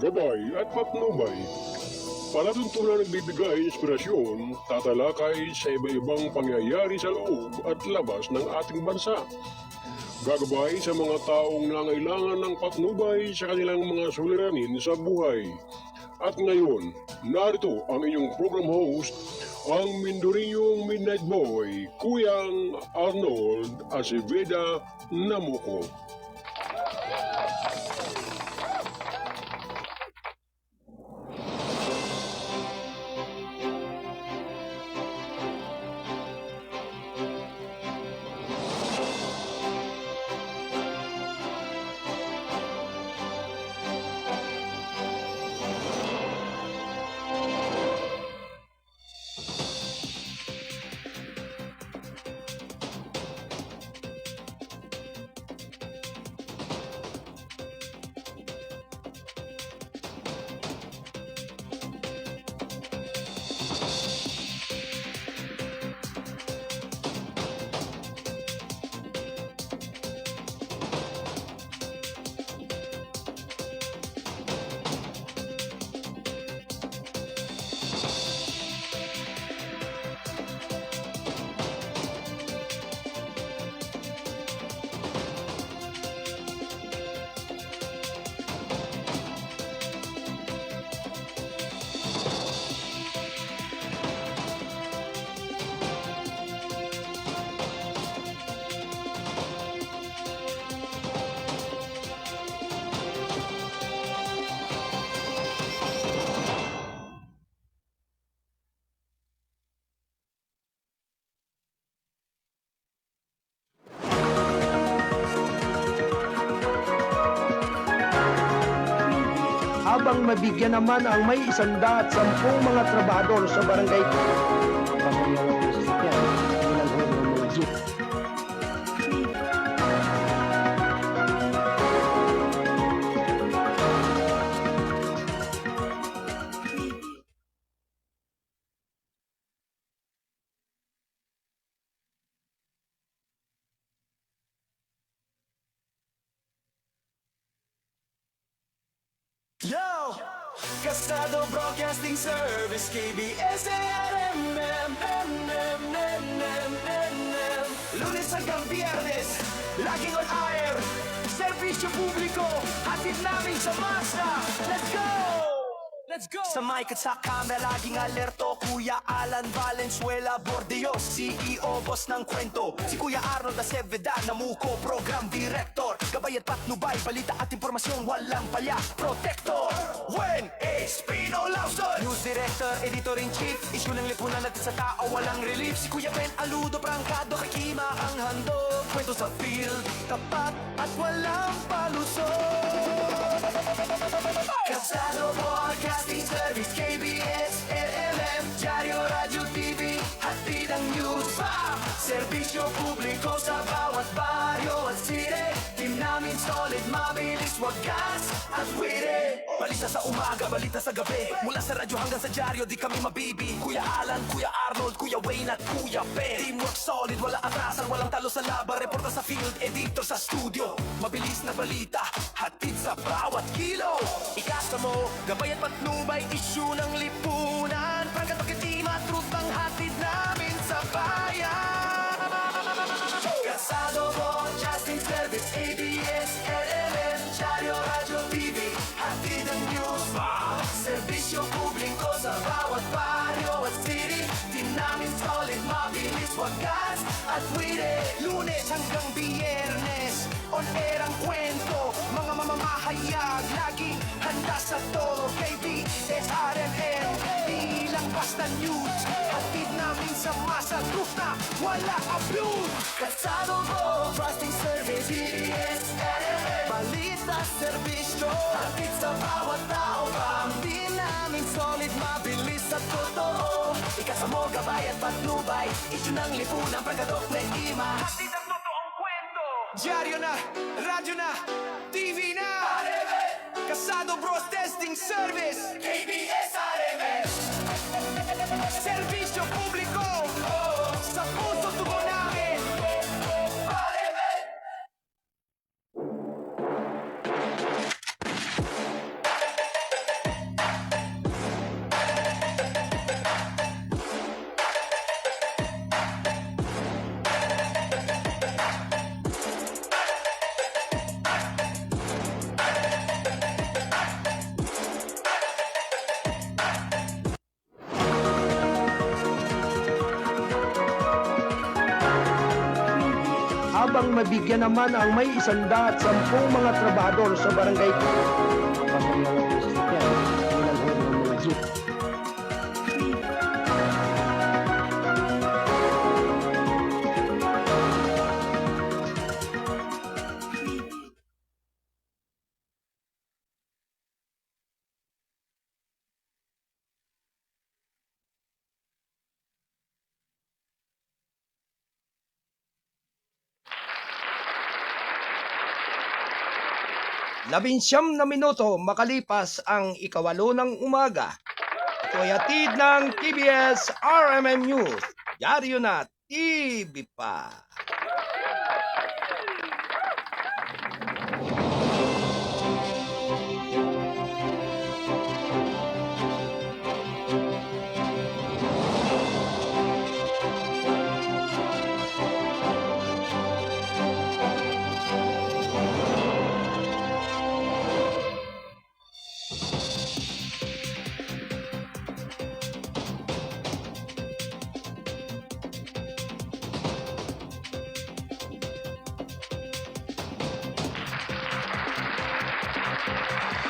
gabay at patnubay. Palatuntunan nagbibigay inspirasyon, tatalakay sa iba-ibang pangyayari sa loob at labas ng ating bansa. Gagabay sa mga taong nangailangan ng patnubay sa kanilang mga suliranin sa buhay. At ngayon, narito ang inyong program host, ang Mindoriyong Midnight Boy, Kuyang Arnold Aceveda Namuko. Habang mabigyan naman ang may 110 mga trabahador sa barangay. Yo! Casado Broadcasting Service, KBS-AM, Lunes hanggang Biyernes, laging on air. Servisyo publiko, hatid namin sa masa. Let's go! Let's go! Sa mic at sa camera, laging alerto. Kuya Alan Valenzuela Bordeos, CEO, boss ng kwento. Si Kuya Arnold Aceveda Namuko, program director. Gabay at patnubay, balita at impormasyon, walang palya. Protector, when is Pino Lawson. News director, editor-in-chief. Issue ng lipunan natin sa tao, walang relief. Si Kuya Ben Aludo, prangkado, kay Kima ang handog. Kwento sa field, tapat at walang palusot. Casado Broadcasting Service, KBS, LLM, Diario, Radio, TV, hatid ang news pa. Serbisyo publiko sa bawat baryo at city. Team namin solid, mabilis, wagas at witty. Balita sa umaga, balita sa gabi. Mula sa radyo hanggang sa diaryo, di kami mabibi. Kuya Alan, Kuya Arnold, Kuya Wayne at Kuya Ben. Teamwork solid, wala atrasan, walang talo sa laban. Reporta sa field, editor sa studio. Mabilis na balita, hatid sa bawat kilo. Ikasa mo, gabay at patnubay, issue ng lipunan. Pagkat pagkatima, truth ang hatid namin sa bayan. Casado Broadcasting Service, ABS, LLM, Diario, Radio, TV, hatid ang news pa. Serbisyo publiko sa bawat baryo at city. Team namin solid, mabilis, wagas at witty. Lunes hanggang Biyernes, on air ang kwento. Mga mamamahayag, laging handa sa todo. KBSRMN, di lang basta news. Hatid namin sa masa, truth na wala abuse. Casado Broadcasting Service, KBSRMN, balita, serbisyo, hatid sa bawat tao. Pamdi namin solid, mabilis at totoo. Ikasa mo, gabay at patnubay, issue ng lipunan, pagkatok na ima. Hatid ang totoong kwento. Diaryo na, radyo na, TV na. Casado Broadcasting Service, KBS-RMN. Serbisyo publiko, sa puso tugon namin. habang mabigyan naman ang may 110 mga trabador sa barangay. Labinsyam na minuto makalipas ang 8 ng umaga. Ito ay hatid ng TBS RMN News. Dyaryo na TV pa.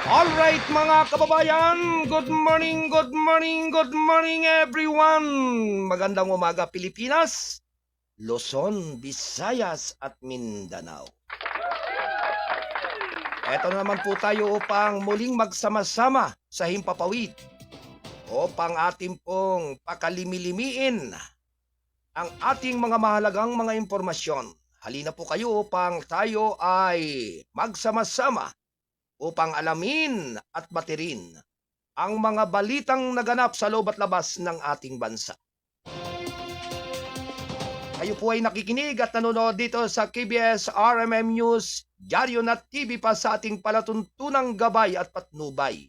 Alright mga kababayan, good morning, good morning, good morning everyone. Magandang umaga Pilipinas, Luzon, Visayas at Mindanao. Eto na naman po tayo upang muling magsama-sama sa himpapawid upang ating pong pakalimilimiin ang ating mga mahalagang mga impormasyon. Halina po kayo upang tayo ay magsama-sama upang alamin at batirin ang mga balitang naganap sa loob at labas ng ating bansa. Kayo po ay nakikinig at nanonood dito sa KBS RMM News, Dyaryo na TV pa sa ating palatuntunang gabay at patnubay.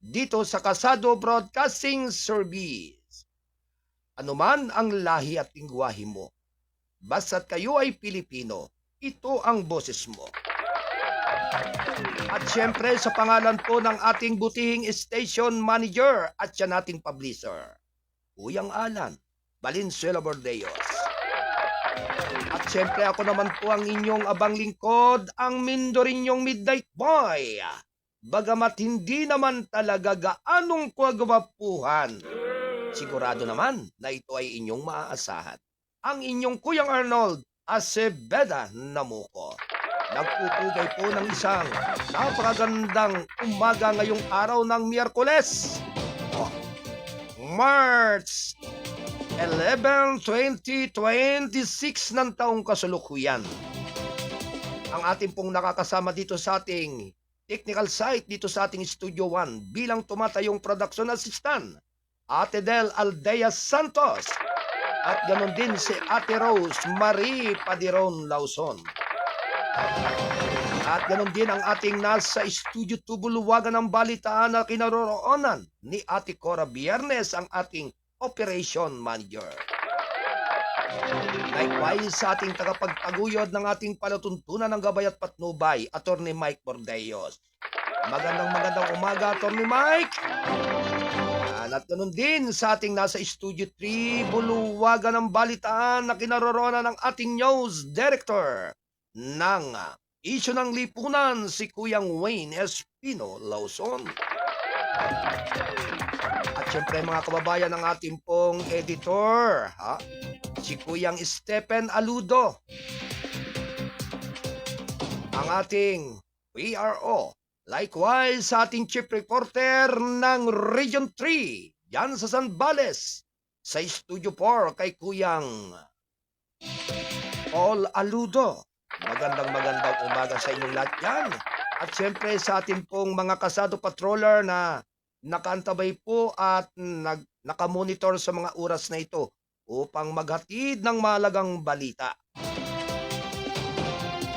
Dito sa Kasado Broadcasting Service. Anuman ang lahi at lingwahe mo, basta't kayo ay Pilipino, ito ang boses mo. At syempre sa pangalan po ng ating butihing station manager at siya nating publisher, Kuyang Alan Valenzuela Bordeos. At syempre ako naman po ang inyong abang lingkod, ang Mindorinyong Midnight Boy. Bagamat hindi naman talaga gaanong kagwapuhan, sigurado naman na ito ay inyong maaasahan. Ang inyong Kuyang Arnold Aceveda Namuco. Nagpupugay po ng isang napakagandang umaga ngayong araw ng Miyerkules, March 11, 2026 ng taong kasalukuyan. Ang ating pong nakakasama dito sa ating technical site, dito sa ating Studio 1, bilang tumatayong production assistant, Ate Del Aldea Santos, at ganon din si Ate Rose Marie Padiron Lauson. At ganon din ang ating nasa Studio 2 Buluwagan ng balitaan na kinaroroonan ni Ate Cora Biernes, ang ating Operation Manager. Likewise sa ating tagapagtaguyod ng ating palatuntunan ng gabay at patnubay, Attorney Mike Bordeos. Magandang umaga, Attorney Mike. At ganon din sa ating nasa Studio 3 Buluwagan ng balitaan na kinaroroonan ng ating News Director ng Isyu ng Lipunan, si Kuyang Wayne Espino Lauson. At syempre mga kababayan, ng ating pong editor, si Kuyang Stephen Aludo. Ang ating PRO, likewise sa ating chief reporter ng Region 3, yan sa Zambales, sa Studio 4 kay Kuyang Paul Aludo. Magandang umaga sa inyong lahat yan. At syempre sa ating pong mga kasado patroller na nakaantabay po at nakamonitor sa mga oras na ito upang maghatid ng mahalagang balita.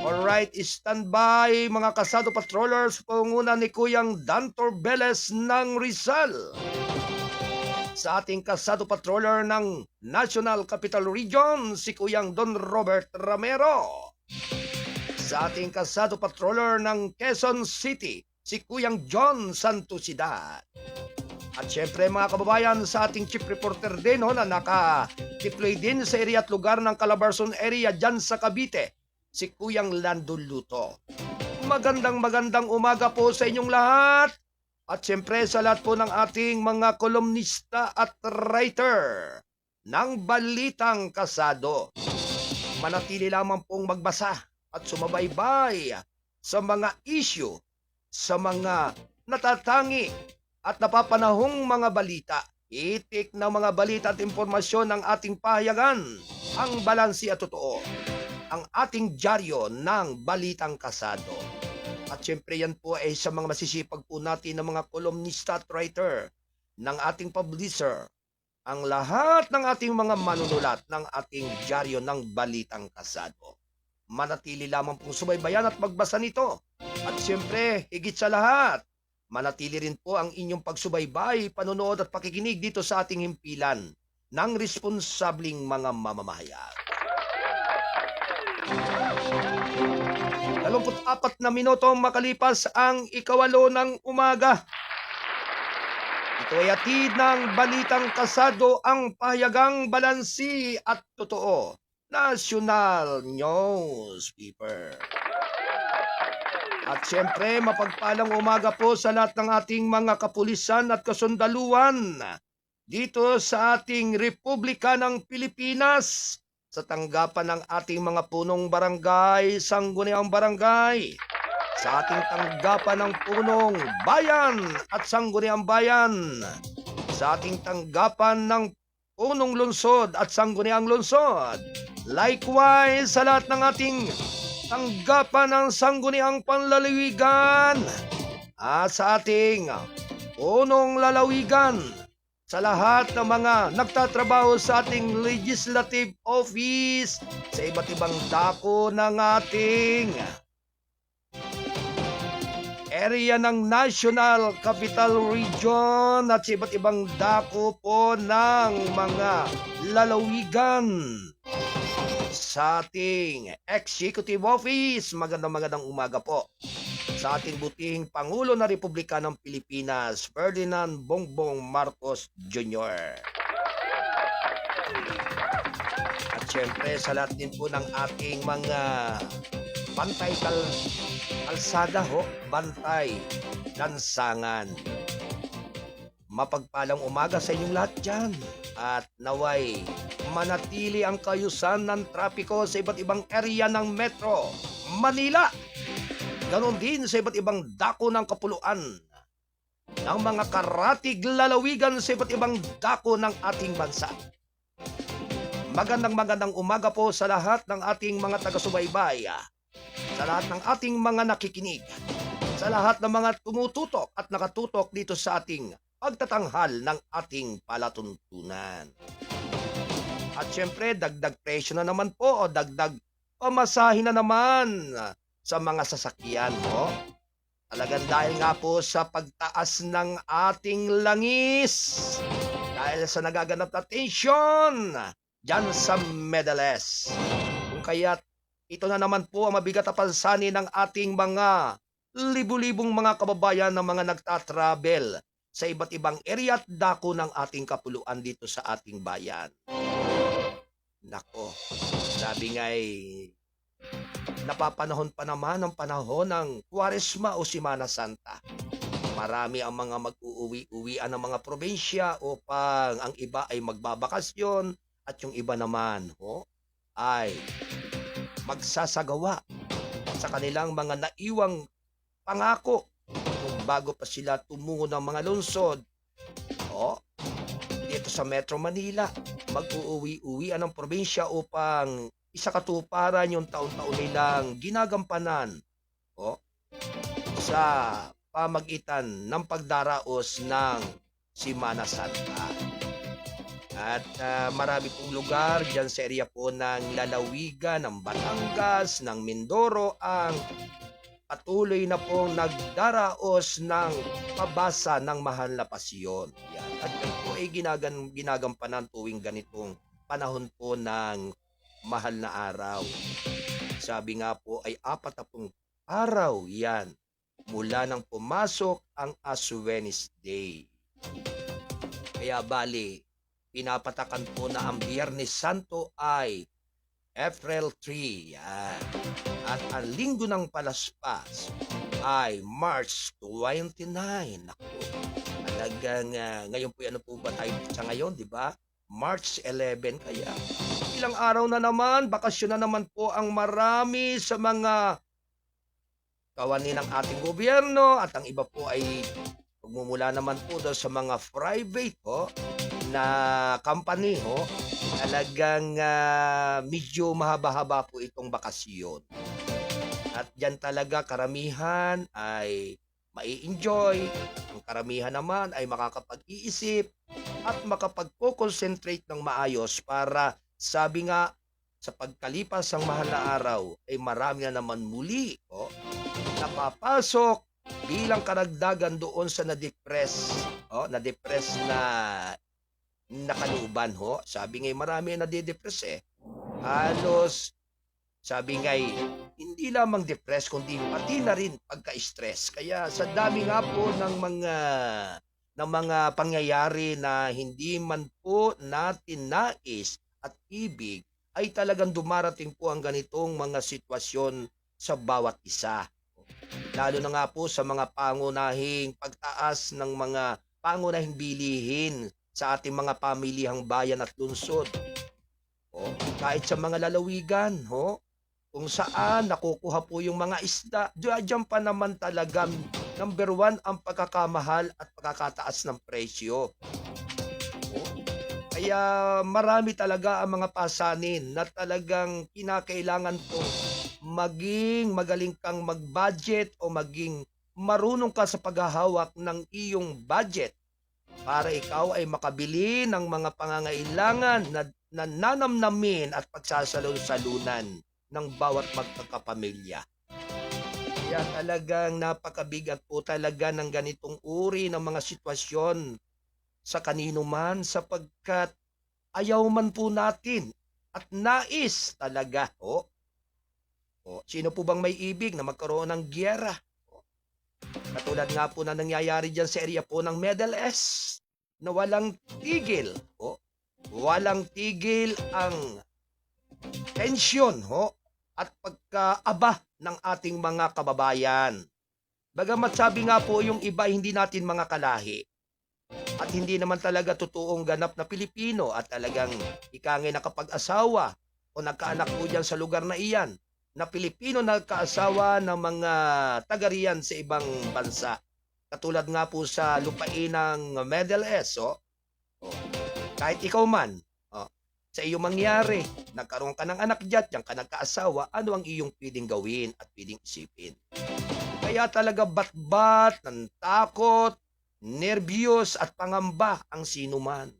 Alright, stand by mga kasado patrollers, panguna ni Kuyang Dantor Beles ng Rizal. Sa ating kasado patroller ng National Capital Region, si Kuyang Don Robert Ramero. Sa ating kasado patroller ng Quezon City, si Kuyang John Santosidad. At syempre mga kababayan, sa ating chief reporter din na naka-deploy din sa area at lugar ng Calabarzon area dyan sa Cavite, si Kuyang Lando Luto. Magandang umaga po sa inyong lahat. At syempre sa lahat po ng ating mga kolumnista at writer ng Balitang Kasado. Manatili lamang pong magbasa at sumabaybay sa mga issue, sa mga natatangi at napapanahong mga balita. Itik ng mga balita at impormasyon ng ating pahayagan, ang balansi at totoo, ang ating dyaryo ng Balitang Kasado. At syempre yan po ay sa mga masisipag po natin ng mga kolumnista at writer, ng ating publisher, ang lahat ng ating mga manunulat ng ating dyaryo ng Balitang Kasado. Manatili lamang pong subaybayan at magbasa nito. At syempre, higit sa lahat, manatili rin po ang inyong pagsubaybay, panonood at pakikinig dito sa ating himpilan ng responsabling mga mamamahayag. 24 na minuto makalipas ang 8 ng umaga. Ito ay hatid ng Balitang Kasado, ang pahayagang balansi at totoo. National Newspaper. At siyempre, mapagpalang umaga po sa lahat ng ating mga kapulisan at kasundaluan dito sa ating Republika ng Pilipinas, sa tanggapan ng ating mga punong barangay, sangguniang barangay, sa ating tanggapan ng punong bayan at sangguniang bayan, sa ating tanggapan ng punong lungsod at sangguniang lungsod, likewise sa lahat ng ating tanggapan ng sangguniang panlalawigan at sa ating punong lalawigan, sa lahat ng mga nagtatrabaho sa ating legislative office, sa iba't ibang dako ng ating area ng National Capital Region at sa iba't ibang dako po ng mga lalawigan, sa ating Executive Office. Magandang umaga po sa ating butihing Pangulo na Republika ng Pilipinas, Ferdinand Bongbong Marcos Jr. At syempre sa lahat din po ng ating mga bantay kalsada bantay lansangan. Mapagpalang umaga sa inyong lahat dyan at naway manatili ang kayusan ng trapiko sa iba't ibang area ng Metro Manila. Ganon din sa iba't ibang dako ng kapuluan ng mga karatig lalawigan sa iba't ibang dako ng ating bansa. Magandang umaga po sa lahat ng ating mga taga-subaybay, sa lahat ng ating mga nakikinig, sa lahat ng mga tumututok at nakatutok dito sa ating pagtatanghal ng ating palatuntunan. At syempre, dagdag presyo na naman po o dagdag pamasahin na naman sa mga sasakyan Talagang dahil nga po sa pagtaas ng ating langis, dahil sa nagaganap na tensyon dyan sa Middle East. Kung kaya't ito na naman po ang mabigat na pansani ng ating mga libu-libong mga kababayan na mga nagtatravel sa iba't ibang area at dako ng ating kapuluan dito sa ating bayan. Nako, sabi nga'y napapanahon pa naman ang panahon ng Kwaresma o Semana Santa. Marami ang mga mag-uuwi-uwian ng mga probinsya upang ang iba ay magbabakasyon at yung iba naman ay magsasagawa sa kanilang mga naiwang pangako bago pa sila tumungo ng mga lungsod dito sa Metro Manila. Mag-uuwi-uwian ng probinsya upang isakatuparan yung taon-taon nilang ginagampanan sa pamagitan ng pagdaraos ng Semana Santa. At marami pong lugar dyan sa area po ng lalawigan, ng Batangas, ng Mindoro ang patuloy na pong nagdaraos ng pabasa ng mahal na pasyon. Yan. At yan po ay ginagampanan tuwing ganitong panahon po ng mahal na araw. Sabi nga po ay 40 araw yan mula nang pumasok ang Ash Wednesday. Kaya bali, pinapatakan po na ang Biyernes Santo ay April 3. Yan. At ang linggo ng palaspas ay March 29. Naku, talagang ngayon po ano po ba tayo sa ngayon, di ba? March 11. Kaya ilang araw na naman, bakasyon na naman po ang marami sa mga kawani ng ating gobyerno at ang iba po ay magmumula naman po doon sa mga private na company talagang medyo mahaba-haba po itong bakasyon. At diyan talaga karamihan ay mai-enjoy, ang karamihan naman ay makakapag-iisip at makapag-concentrate ng maayos para sabi nga sa pagkalipas ng mahal na araw ay marami na naman muli napapasok bilang karagdagan doon sa na-depress na nakaluban Sabi nga marami na nade-depress Halos sabi nga hindi lamang depress kundi pati na rin pagka-stress. Kaya sa dami nga po ng mga pangyayari na hindi man po natin nais at ibig ay talagang dumarating po ang ganitong mga sitwasyon sa bawat isa. Lalo na nga po sa mga pangunahing pagtaas ng mga pangunahing bilihin sa ating mga pamilihang bayan at lungsod. Kahit sa mga lalawigan, kung saan nakukuha po yung mga isda, diyan pa naman talaga number 1 ang pagkakamahal at pagkakataas ng presyo. Kaya marami talaga ang mga pasanin na talagang kinakailangan po maging magaling kang mag-budget o maging marunong ka sa paghahawak ng iyong budget para ikaw ay makabili ng mga pangangailangan na nanamnamin at pagsasalon-salunan ng bawat magkakapamilya. Kaya talagang napakabigat po talaga ng ganitong uri ng mga sitwasyon sa kanino man sapagkat ayaw man po natin at nais talaga. Sino po bang may ibig na magkaroon ng giyera? Katulad nga po na nangyayari dyan sa area po ng Middle East na walang tigil. Walang tigil ang tensyon at pagkaaba ng ating mga kababayan. Bagamat sabi nga po yung iba hindi natin mga kalahi at hindi naman talaga totoong ganap na Pilipino at talagang ikangay nakapag-asawa o nagkaanak po dyan sa lugar na iyan na Pilipino nagkaasawa ng mga taga-riyan sa ibang bansa. Katulad nga po sa lupain ng Middle East. Kahit ikaw man, sa iyo mangyari, nagkaroon ka ng anak diyan ka nagkaasawa, ano ang iyong pwedeng gawin at pwedeng isipin? Kaya talaga bat-bat ng takot, nerbiyos at pangamba ang sinuman.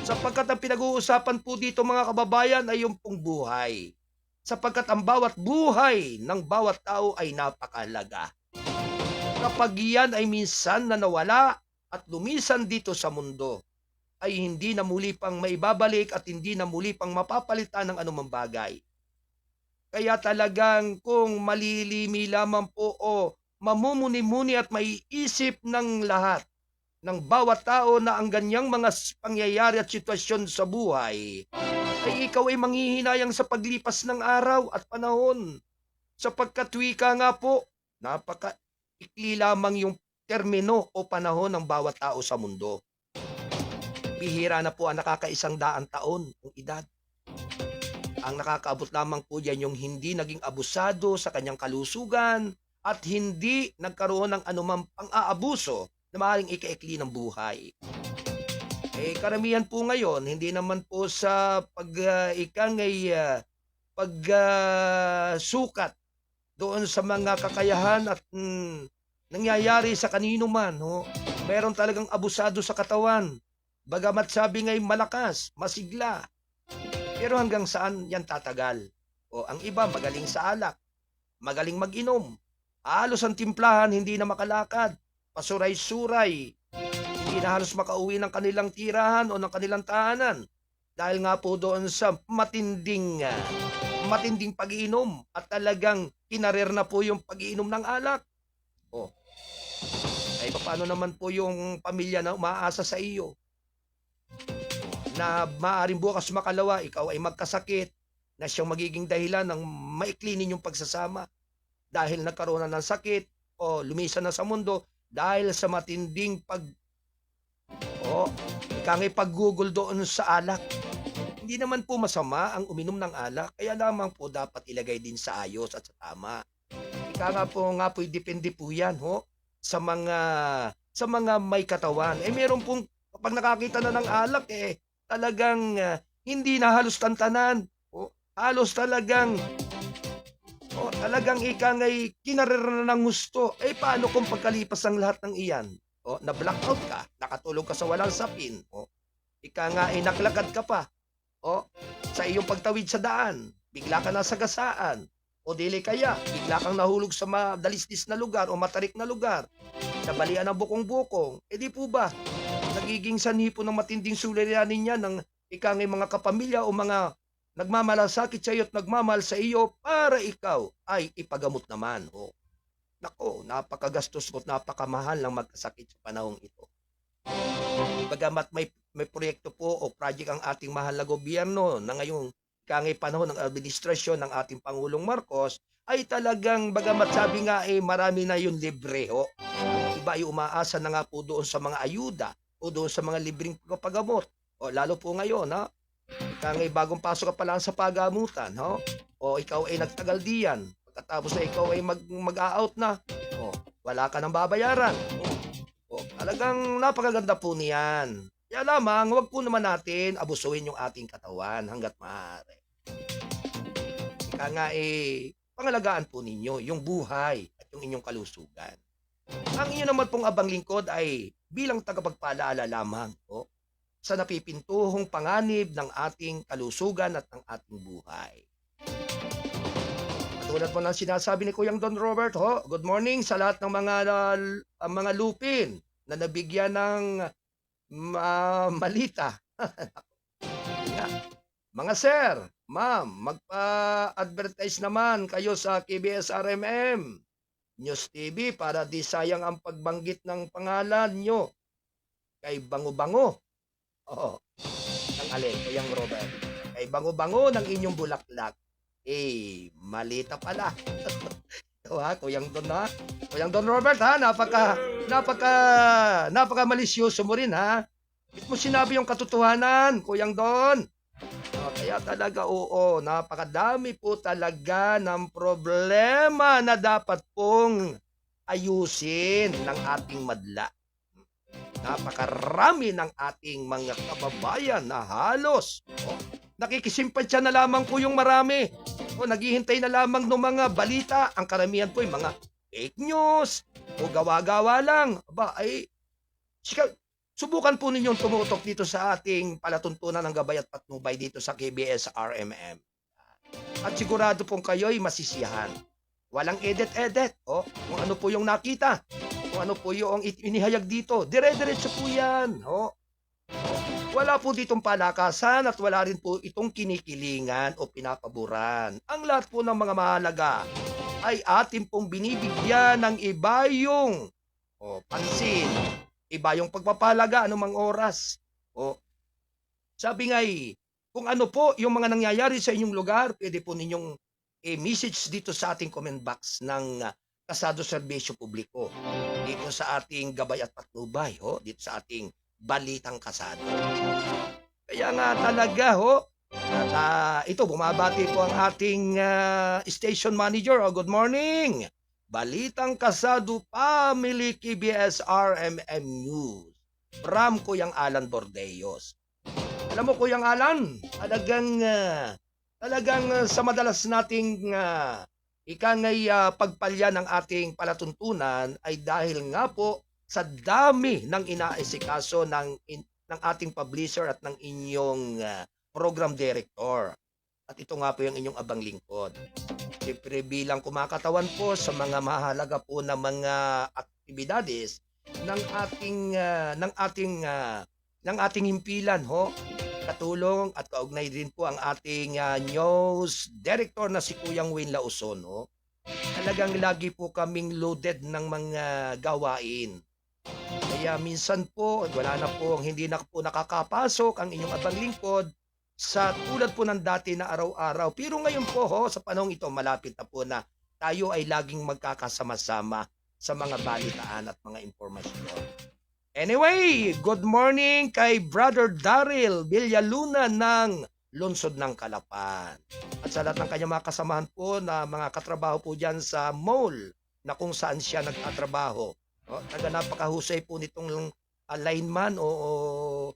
Sapagkat ang pinag-uusapan po dito mga kababayan ay yung pong buhay. Sapagkat ang bawat buhay ng bawat tao ay napakahalaga. Kapag iyan ay minsan na nawala at lumisan dito sa mundo, ay hindi na muli pang maibabalik at hindi na muli pang mapapalitan ng anumang bagay. Kaya talagang kung malilimi lamang po o mamumuni-muni at maiisip ng lahat ng bawat tao na ang ganyang mga pangyayari at sitwasyon sa buhay, ay ikaw ay manghihinayang sa paglipas ng araw at panahon. Sapagkat wika nga po, napaka-ikli lamang yung termino o panahon ng bawat tao sa mundo. Bihira na po ang nakaka-100 taon ng edad. Ang nakakaabot lamang po diyan yung hindi naging abusado sa kanyang kalusugan at hindi nagkaroon ng anumang pang-aabuso na maaaring ikaikli ng buhay. Karamihan po ngayon, hindi naman po sa pagsukat doon sa mga kakayahan at nangyayari sa kanino man. Meron talagang abusado sa katawan. Bagamat sabi nga'y malakas, masigla. Pero hanggang saan yan tatagal? Ang iba magaling sa alak, magaling mag-inom. Halos ang timplahan hindi na makalakad, pasuray-suray. Hindi na halos makauwi ng kanilang tirahan o ng kanilang tahanan. Dahil nga po doon sa matinding pag-iinom at talagang kinarer na po yung pag-iinom ng alak. Ay paano naman po yung pamilya na umaasa sa iyo? na maaaring bukas makalawa ikaw ay magkasakit na siyang magiging dahilan ng maikli ninyong pagsasama dahil nagkaroon na ng sakit o lumisan na sa mundo dahil sa matinding paggugol doon sa alak. Hindi naman po masama ang uminom ng alak, kaya lamang po dapat ilagay din sa ayos at sa tama. Nga po, depende po yan sa mga may katawan. Meron pong kapag nakakita na ng alak talagang hindi na halos tantanan. Halos talagang ikangay kinarera ng gusto. Paano kung pagkalipas ng lahat ng iyan? Na blackout ka, nakatulog ka sa walang sapin. Ika nga naglakad ka pa. Sa iyong pagtawid sa daan, bigla ka nasagasaan. O dili kaya, bigla kang nahulog sa madalisdis na lugar o matarik na lugar. Sa balian ng bukong-bukong. Di po ba? Nagiging sanhi po ng matinding suliranin niya ng ikangay mga kapamilya o mga nagmamalasakit sa iyo at nagmamahal sa iyo para ikaw ay ipagamot naman. Nako, napakagastos mo at napakamahal ng magkasakit sa panahong ito. Bagamat may proyekto po o project ang ating mahal na gobyerno na ngayong kangay panahon ng administrasyon ng ating Pangulong Marcos, ay talagang bagamat sabi nga marami na yung libre. Iba ay umaasa na nga po doon sa mga ayuda o doon sa mga libreng pagpagamot. Lalo po ngayon, kangay bagong pasok ka pa lang sa pagamutan, o ikaw ay nagtagal diyan. Pagkatapos na ikaw ay mag-out na, wala ka nang babayaran. Talagang napakaganda po niyan. Kaya lamang, wag po naman natin abusuhin yung ating katawan hanggat maaari. Kaya nga pangalagaan po ninyo yung buhay at yung inyong kalusugan. Ang inyo naman pong abang lingkod ay bilang tagapagpalaala lamang sa napipintuhong panganib ng ating kalusugan at ng ating buhay. Tulad po ng sinasabi ni Kuyang Don Robert, good morning sa lahat ng mga lupin na nabigyan ng malita. Mga sir, ma'am, magpa-advertise naman kayo sa KBS-RMM News TV para di sayang ang pagbanggit ng pangalan nyo kay Bango-Bango. Ang alin, Kuyang Robert. Kay Bango-Bango ng inyong bulaklak. Malita pala. Kuyang Don Kuyang Don Robert napaka malisyoso mo rin Bit mo sinabi yung katotohanan, Kuyang Don. Kaya talaga napakadami po talaga ng problema na dapat pong ayusin ng ating madla. Napakarami ng ating mga kababayan na halos nakikisimpatya na lamang po yung marami. Naghihintay na lamang ng mga balita. Ang karamihan po yung mga fake news o gawa-gawa lang. Subukan po ninyong tumutok dito sa ating palatuntunan ng Gabay at Patnubay dito sa KBS-RMM. At sigurado pong kayo'y masisiyahan. Walang edit-edit. Kung ano po yung nakita. Kung ano po yung inihayag dito. Dire-diretso po yan. Wala po ditong palakasan at wala rin po itong kinikilingan o pinapaboran. Ang lahat po ng mga mahalaga ay atin pong binibigyan ng iba yung pansin, iba yung pagpapahalaga anumang oras. Sabi nga kung ano po yung mga nangyayari sa inyong lugar, pwede po ninyong message dito sa ating comment box ng Kasado Serbisyo Publiko. Dito sa ating Gabay at Patnubay, dito sa ating Balitang Kasado. Kaya nga talaga ito bumabati po ang ating station manager. Good morning. Balitang Kasado Family KBS-RMM News. From Kuyang Alan Bordeos. Alam mo Kuyang Alan, talagang sa madalas nating ikangay pagpalya ng ating palatuntunan ay dahil nga po sa dami ng inaasikaso ng ating publisher at ng inyong program director. At ito nga po yung inyong abang lingkod. Siyempre bilang kumakatawan po sa mga mahalaga po na mga aktibidades ng ating himpilan katulong at kaugnay din po ang ating news director na si Kuyang Wayne Lauson. Talagang lagi po kaming loaded ng mga gawain. Kaya minsan po, wala na po, hindi na po nakakapasok ang inyong abang lingkod sa tulad po ng dati na araw-araw. Pero ngayon po, sa panahong ito, malapit na po na tayo ay laging magkakasama-sama sa mga balitaan at mga impormasyon. Anyway, good morning kay Brother Daryl Villaluna ng Lungsod ng Calapan. At sa lahat ng kanyang mga kasamahan po na mga katrabaho po dyan sa mall na kung saan siya nagtatrabaho. Napakahusay po nitong lineman o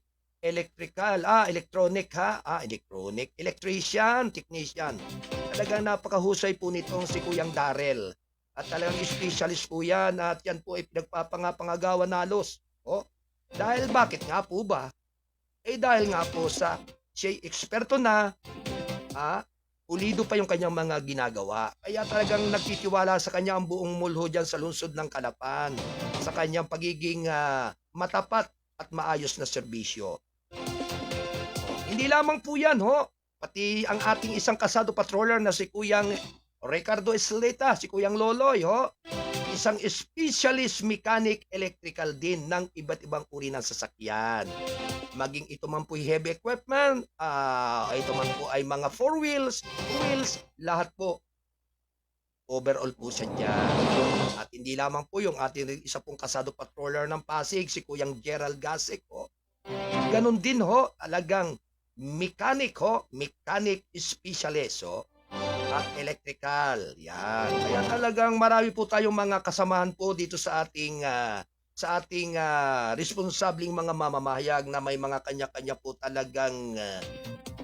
electrician, technician. Talagang napakahusay po nitong si Kuyang Daryl. At talagang specialist po yan at yan po ay pinagpapangapangagawa nalos. Dahil bakit nga po ba? Dahil nga po sa siya'y eksperto na, pulido pa yung kanyang mga ginagawa. Kaya talagang nagtitiwala sa kanya ang buong mulho dyan sa lungsod ng Calapan. Sa kanyang pagiging matapat at maayos na serbisyo. Hindi lamang po yan, pati ang ating isang kasado patroller na si Kuyang Ricardo Esleta, si Kuyang Loloy, isang specialist mechanic electrical din ng iba't ibang uri ng sasakyan. Maging ito man po heavy equipment, ito man po ay mga 4 wheels, 2 wheels, lahat po. Overall po siya dyan. At hindi lamang po yung ating isa pong kasado patroller ng Pasig, si Kuyang Gerald Gasek. Ganon din talagang mechanic specialist at electrical. Yan. Kaya talagang marami po tayong mga kasamahan po dito sa ating responsabling mga mamamahayag na may mga kanya-kanya po talagang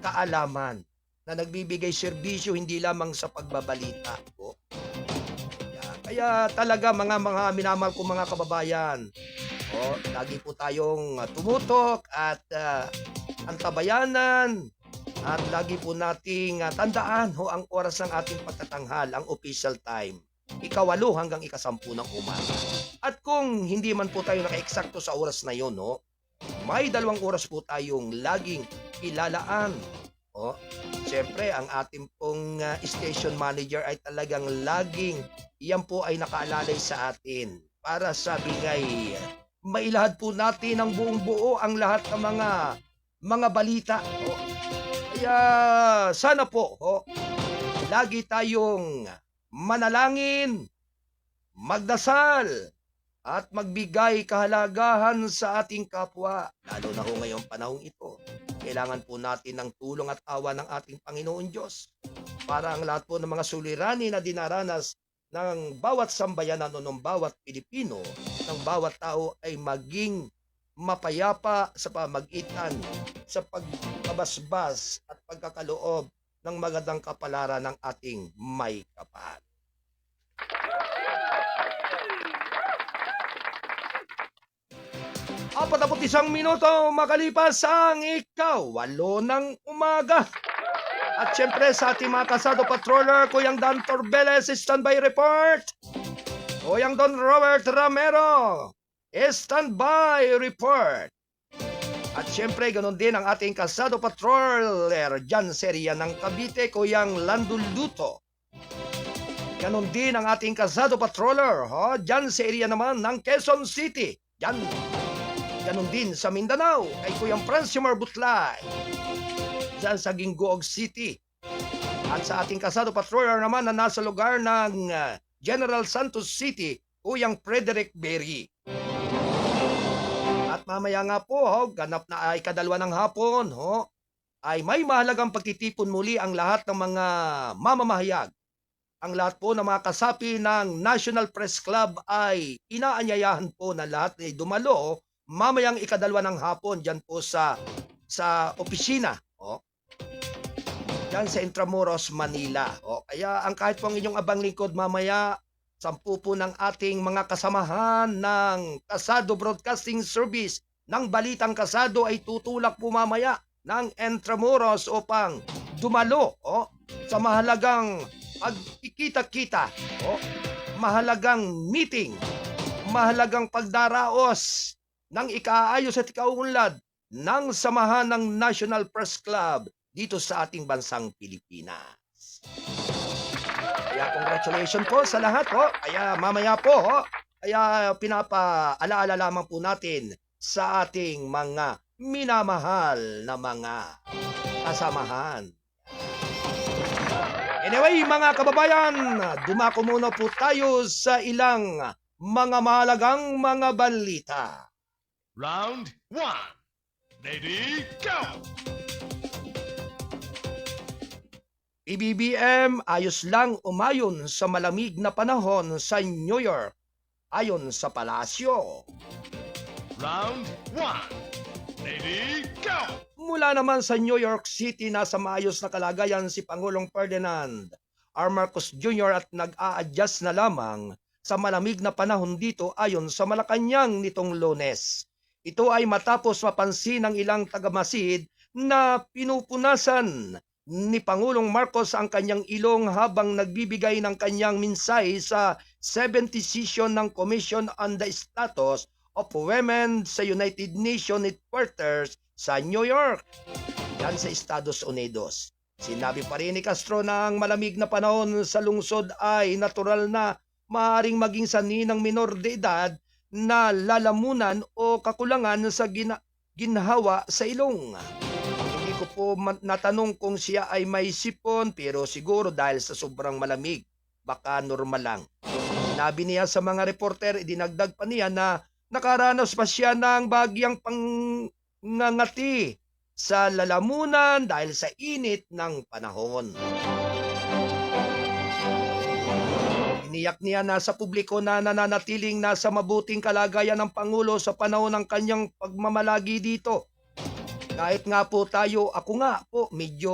kaalaman na nagbibigay serbisyo hindi lamang sa pagbabalita po. Yan. Kaya talaga mga minamahal ko mga kababayan, lagi po tayong tumutok at antabayanan at lagi po nating tandaan ang oras ng ating pagtatanghal, ang official time. 8 hanggang 10 ng umaga. At kung hindi man po tayo naka-eksakto sa oras na yon, may 2 oras po tayong laging ilalaan. Siyempre, ang ating pong station manager ay talagang laging iyan po ay nakaalalay sa atin para sa bigay. Mailahad po natin ng buong buo ang lahat ng mga balita. Kaya sana po, lagi tayong manalangin, magdasal, at magbigay kahalagahan sa ating kapwa. Lalo na ngayong panahong ito. Kailangan po natin ng tulong at awa ng ating Panginoon Diyos para ang lahat po ng mga suliranin na dinaranas ng bawat sambayanan o ng bawat Pilipino, ng bawat tao ay maging mapayapa sa pamagitan sa pagkabasbas at pagkakaloob ng magandang kapalaran ng ating may kapal. 41 minuto makalipas ang 8:08 ng umaga. At syempre sa ating mga kasado patroller, Kuyang Dan Torbeles, standby report. Kuyang Don Robert Ramero, standby report. At syempre, ganoon din ang ating kasado patroller Jan Seria ng Cavite, Kuyang Landul Luto. Ganon din ang ating kasado patroller, Jan Seria naman ng Quezon City. Ganon din sa Mindanao, kay Kuyang Francimar Butlay, dyan sa Gingoog City. At sa ating kasado patroller naman na nasa lugar ng General Santos City, Kuyang Frederick Berry. At mamaya nga po, ganap na ay 2 ng hapon, ay may mahalagang pagtitipon muli ang lahat ng mga mamamahayag. Ang lahat po ng mga kasapi ng National Press Club ay inaanyayahan po na lahat ay dumalo mamayang 2 ng hapon dyan po sa opisina. Dyan sa Intramuros, Manila. Kaya ang kahit po ang inyong abang lingkod mamaya, 10 po ng ating mga kasamahan ng Kasado Broadcasting Service ng Balitang Kasado ay tutulak po mamaya ng Intramuros upang dumalo sa mahalagang pagkikita-kita, mahalagang meeting, mahalagang pagdaraos ng ikaayos at ikaunlad ng samahan ng National Press Club dito sa ating bansang Pilipinas. Kaya congratulations po sa lahat. Kaya mamaya po, Kaya pinapaalaala lamang po natin sa ating mga minamahal na mga kasamahan. Anyway, mga kababayan, dumako muna po tayo sa ilang mga mahalagang mga balita. Round 1. Ready, go! PBBM ayos lang umayon sa malamig na panahon sa New York ayon sa palasyo. Round 1. Ready, go! Mula naman sa New York City, nasa maayos na kalagayan si Pangulong Ferdinand R. Marcos Jr. at nag-a-adjust na lamang sa malamig na panahon dito ayon sa Malacanang nitong Lunes. Ito ay matapos mapansin ng ilang tagamasid na pinupunasan ni Pangulong Marcos ang kanyang ilong habang nagbibigay ng kanyang minsay sa 70th session ng Commission on the Status of Women sa United Nations Headquarters sa New York, yan sa Estados Unidos. Sinabi pa rin ni Castro na ang malamig na panahon sa lungsod ay natural na maaaring maging sanhi ng minor de edad na lalamunan o kakulangan sa ginhawa sa ilong. Hindi ko po natanong kung siya ay may sipon, pero siguro dahil sa sobrang malamig, baka normal lang. Sinabi niya sa mga reporter, idinagdag pa niya na nakaranas pa siya ng bagyang pangangati sa lalamunan dahil sa init ng panahon. Iniyak niya na sa publiko na nananatiling nasa mabuting kalagayan ng Pangulo sa panahon ng kanyang pagmamalagi dito. Kahit nga po tayo, ako nga po, medyo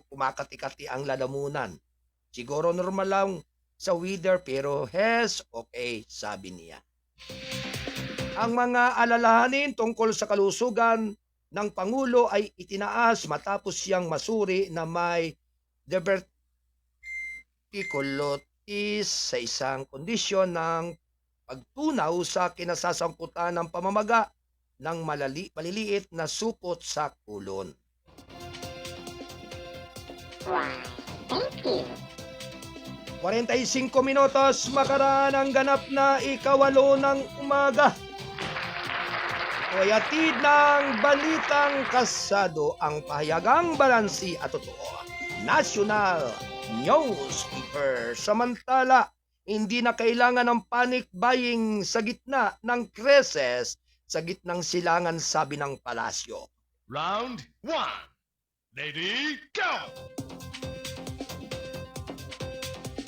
kumakati-kati ang lalamunan. Siguro normal lang sa weather pero okay, sabi niya. Ang mga alalahanin tungkol sa kalusugan ng Pangulo ay itinaas matapos siyang masuri na may diverticulitis sa isang kondisyon ng pagtunaw sa kinasasamputan ng pamamaga ng maliliit na supot sa kulon. Thank you. 45 minutos makaraan ang ganap na ikawalo ng umaga. Ito'y hatid ng balitang kasado, ang pahayagang balansi at totoo. National Newspaper. Samantala, hindi na kailangan ng panic buying sa gitna ng krisis, sa gitnang silangan, sabi ng palasyo. Round 1. Ready, go!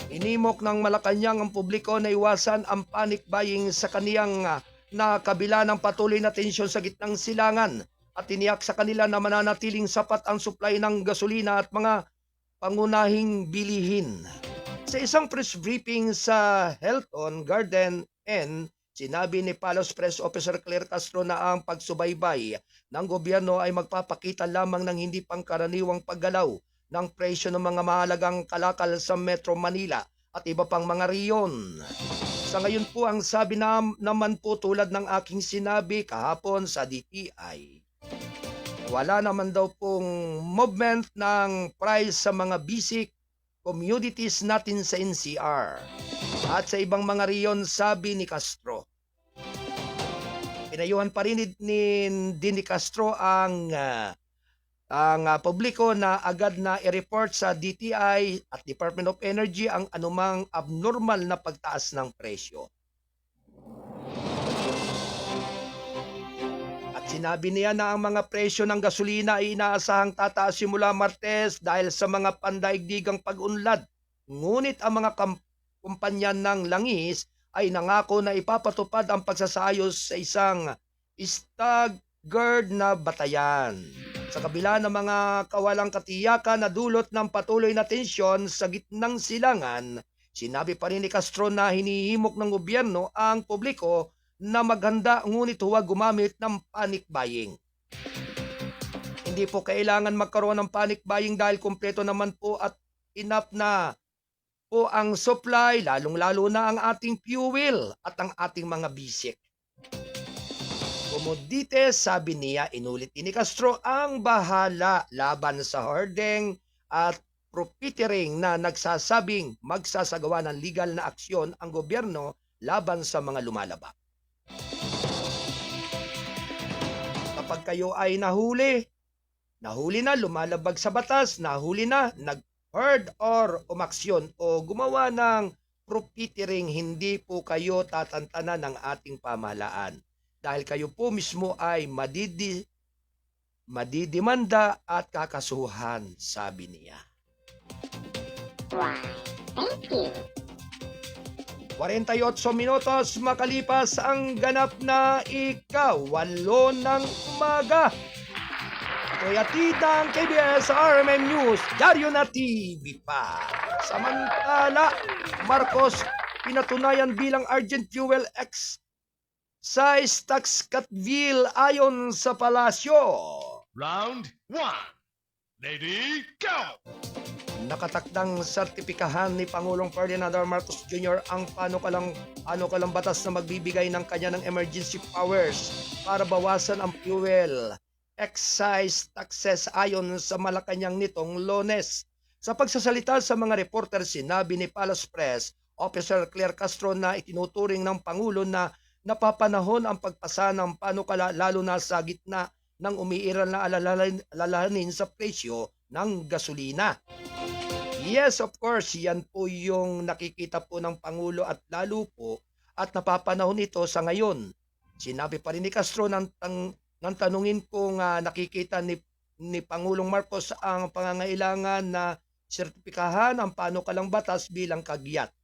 Inimok ng Malacanang ang publiko na iwasan ang panic buying sa kaniyang na kabila ng patuloy na tensyon sa gitnang silangan, at tiniyak sa kanila na mananatiling sapat ang supply ng gasolina at mga pangunahing bilihin. Sa isang press briefing sa Hilton Garden Inn, sinabi ni Palos Press Officer Claire Castro na ang pagsubaybay ng gobyerno ay magpapakita lamang ng hindi pangkaraniwang paggalaw ng presyo ng mga mahalagang kalakal sa Metro Manila at iba pang mga riyon. Sa ngayon po, ang sabi naman po tulad ng aking sinabi kahapon sa DTI, wala naman daw pong movement ng price sa mga basic commodities natin sa NCR at sa ibang mga riyon, sabi ni Castro. Pinayuhan pa rin ni Castro ang publiko na agad na i-report sa DTI at Department of Energy ang anumang abnormal na pagtaas ng presyo. Sinabi niya na ang mga presyo ng gasolina ay inaasahang tataas simula Martes dahil sa mga pandaigdigang pag-unlad. Ngunit ang mga kumpanya ng langis ay nangako na ipapatupad ang pagsasayos sa isang staggered na batayan. Sa kabila ng mga kawalang katiyakan na dulot ng patuloy na tensyon sa gitnang silangan, sinabi pa rin ni Castro na hinihimok ng gobyerno ang publiko na maghanda ngunit huwag gumamit ng panic buying. Hindi po kailangan magkaroon ng panic buying dahil kumpleto naman po at enough na po ang supply, lalong-lalo na ang ating fuel at ang ating mga basic commodities, sabi niya. Inulit ni Castro ang bahala laban sa hoarding at profiteering na nagsasabing magsasagawa ng legal na aksyon ang gobyerno laban sa mga lumalabag. Kapag kayo ay nahuli na, lumalabag sa batas, nahuli na, nag-heard or umaksyon o gumawa ng profiteering, hindi po kayo tatantanan ng ating pamahalaan. Dahil kayo po mismo ay madidimanda at kakasuhan, sabi niya. Why, thank you. 48 minutos makalipas ang ganap na ika-8 ng umaga. Ito'y atid ng KBS RMN News, Diaryo na TV pa. Samantala, Marcos pinatunayan bilang Urgent Fuel Excise Tax Cut Bill ayon sa palasyo. Round 1. Lady, go! Nakatakdang sertipikahan ni Pangulong Ferdinand R. Marcos Jr. ang panukalang batas na magbibigay ng kanya ng emergency powers para bawasan ang fuel excise taxes ayon sa Malacanang nitong Lunes. Sa pagsasalita sa mga reporter, sinabi ni Palace Press Officer Claire Castro na itinuturing ng Pangulo na napapanahon ang pagpasa ng panukala lalo na sa gitna ng umiiral na alalahanin sa presyo ng gasolina. Yes, of course, yan po yung nakikita po ng Pangulo at lalo po at napapanahon ito sa ngayon. Sinabi pa rin ni Castro nang tanungin kung nakikita ni Pangulong Marcos ang pangangailangan na sertipikahan ang panukalang batas bilang kagyat.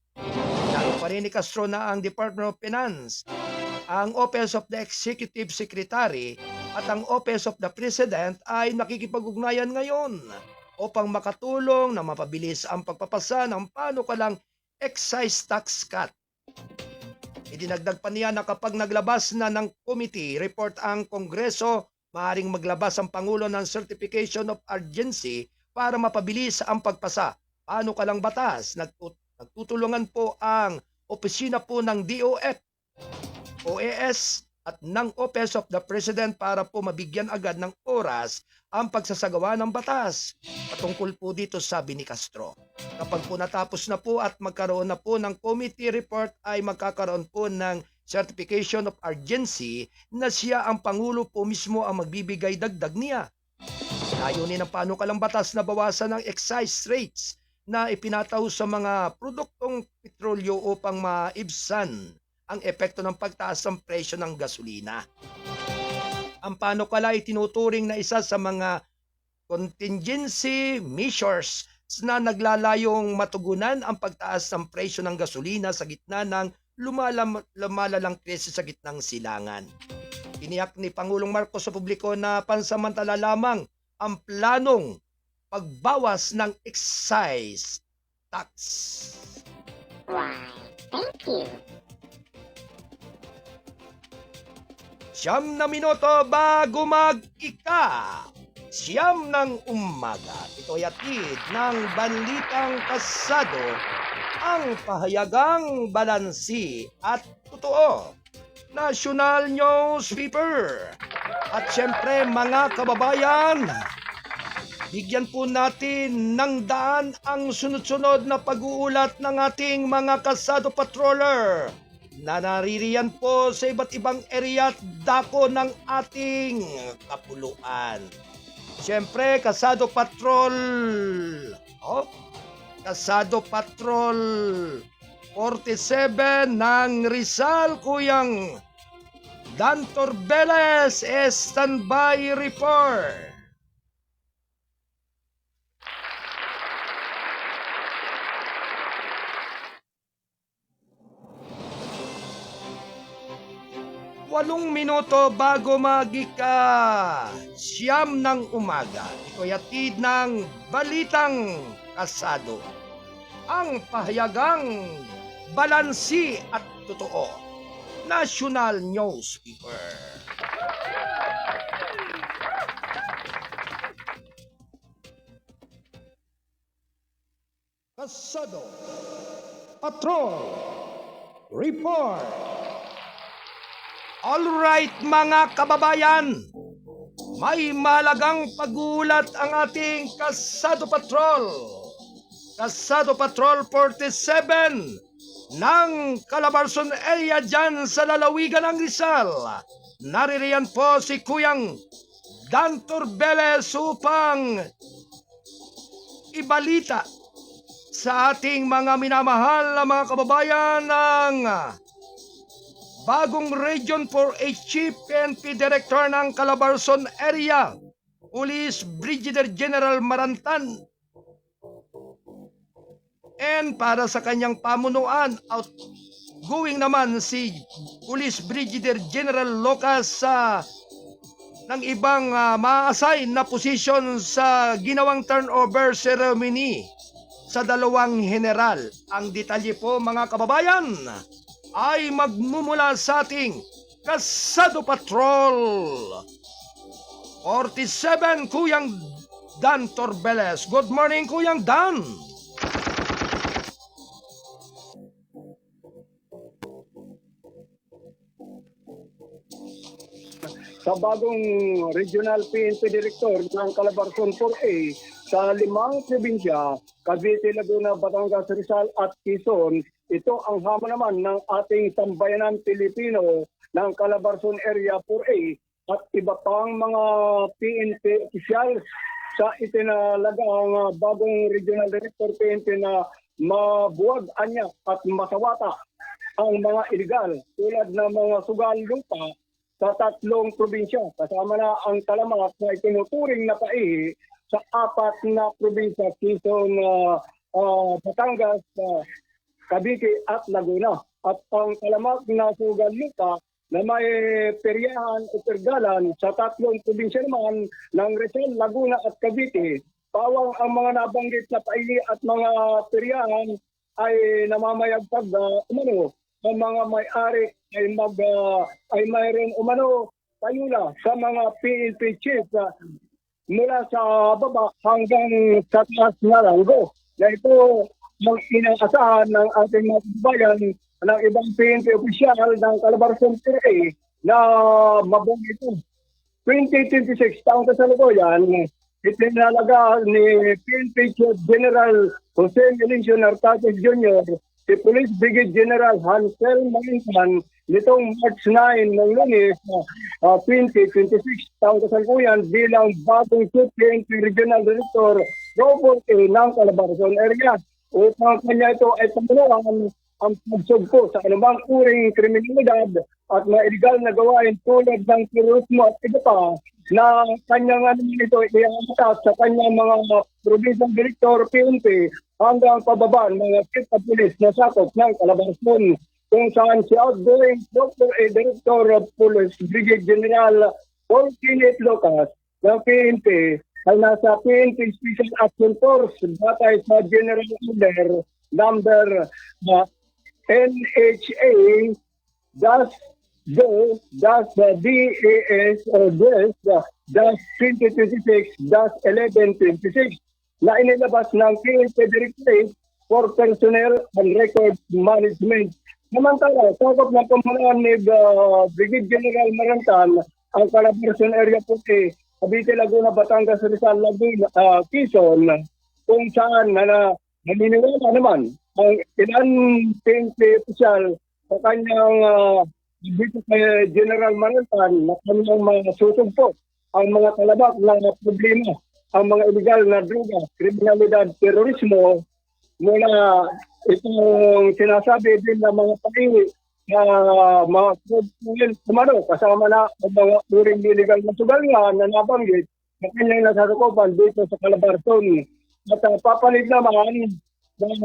Lalo pa rin ni Castro na ang Department of Finance, ang Office of the Executive Secretary at ang Office of the President ay nakikipag-ugnayan ngayon upang makatulong na mapabilis ang pagpapasa ng panukalang excise tax cut. Idinagdag pa niya na kapag naglabas na ng committee report ang Kongreso, maaaring maglabas ang Pangulo ng Certification of Urgency para mapabilis ang pagpasa. Panukalang batas, nagtutulungan po ang opisina po ng DOF, OAS at ng Office of the President para po mabigyan agad ng oras ang pagsasagawa ng batas. Patungkol po dito, sabi ni Castro, kapag po natapos na po at magkaroon na po ng committee report ay magkakaroon po ng certification of urgency na siya ang Pangulo po mismo ang magbibigay dagdag niya. Layunin ng panukalang batas na bawasan ng excise rates na ipinataw sa mga produktong petrolyo upang maibsan ang epekto ng pagtaas ng presyo ng gasolina. Ang panukala ay tinuturing na isa sa mga contingency measures na naglalayong matugunan ang pagtaas ng presyo ng gasolina sa gitna ng lumalalang krisis sa gitnang silangan. Tiniyak ni Pangulong Marcos sa publiko na pansamantala lamang ang planong pagbawas ng excise tax. Why, thank you. 9 minuto bago mag-ika. 9 ng umaga. Ito'y atid ng Balitang Pasado, ang pahayagang balansi at totoo. National Newspaper. At syempre mga kababayan, bigyan po natin ng daan ang sunod-sunod na pag-uulat ng ating mga kalsado patroller na naririyan po sa iba't ibang area at dako ng ating kapuluan. Siyempre, Kalsado Patrol. Kalsado Patrol 47 ng Rizal, Kuyang Dan Torbeles, standby report. Walong minuto bago magika 9 ng umaga. Ito'y atid ng Balitang Kalsado, ang pahayagang balansi at totoo. National Newspaper. Kalsado Patrol Report. Alright mga kababayan, may mahalagang pag-uulat ang ating Kalsado Patrol. Kalsado Patrol 47 ng Calabarzon area dyan sa lalawigan ng Rizal. Naririyan po si Kuyang Dan Turbeles upang ibalita sa ating mga minamahal na mga kababayan ng bagong Region 4H Chief PNP Director ng Calabarzon area, Police Brigadier General Marantan. And para sa kanyang pamunuan, outgoing naman si Police Brigadier General Locas ng ibang ma-assign na posisyon sa ginawang turnover ceremony sa dalawang general. Ang detalye po mga kababayan ay magmumula sa ating Kasado Patrol 47, Kuyang Dan Turbeles. Good morning, Kuyang Dan. Sa bagong Regional PNP Director ng Calabarzon 4A sa 5 probinsya, Cavite, Laguna, Batangas, Rizal at Quezon. Ito ang hamon naman ng ating sambayanan Pilipino ng Calabarzon Area 4A at iba pang mga PNP officials sa itinalagang bagong Regional Director PNP na mabuwag anya at masawata ang mga illegal tulad ng mga sugal lupa sa 3 probinsya. Kasama na ang Talamak na itinuturing na paihi sa 4 na probinsya, Quezon, Batangas, Cavite at Laguna. At ang Talamak na sugal lupa na may peryahan o pergalan sa 3 probinsya naman ng Rizal, Laguna at Cavite. Pawang ang mga nabanggit na paihi at mga peryahan ay namamayagpag umano ang mga may-ari ay mayroon umano payula sa mga PNP chief mula sa baba hanggang sa taas na ranggo. Na ito ang inaasahan ng ating mga bayan ng ibang PNP opisyal ng Calabarzon 4A na mabuong ito. 2026 taong kasalukuyan, itinalaga ni PNP Chief General Jose Eliseo Nartates Jr. si Police Brigadier General Hansel Marintan nitong March 9 ng Lunes 2026 taong kasalukuyan bilang bagong Chief PNP Regional Director Robert A. ng Calabarzon area. Upang kanya ito ay pamunuan ang pagsugpo sa anumang uring kriminalidad at mga illegal na gawain tulad ng terorismo at iba pa na kanyang ito iaangkat sa kanyang mga provincial director PNP hanggang pababa ng mga chief of police na sakop ng Calabarzon, kung saan si outgoing Dr. A. Director of Police Brigadier General Paul Kenneth Locas ng PNP ay nasa PNP Special Action Force batay sa General Order number NHA DAS-2026-1126 na inilabas ng PNP Directorate for Personnel and Record Management. Samantala, sakop na pamunuan ni Brigadier General Marantan ang Calabarzon Area 4A, Cavite, Laguna, Batangas, Rizal, Laguna, Quezon, kung saan naniniwala naman ang ilan PNP official sa kanyang dito kay General Marantan na kanyang masusugpo ang mga talabak ng problema, ang mga illegal na droga, kriminalidad, terorismo, mula itong sinasabi din ng mga pakiwi na mga kumano, kasama na ang mga uring illegal na sugalyan na nabanggit na kanyang nasasakupan dito sa Calabarzon. At papalit naman ng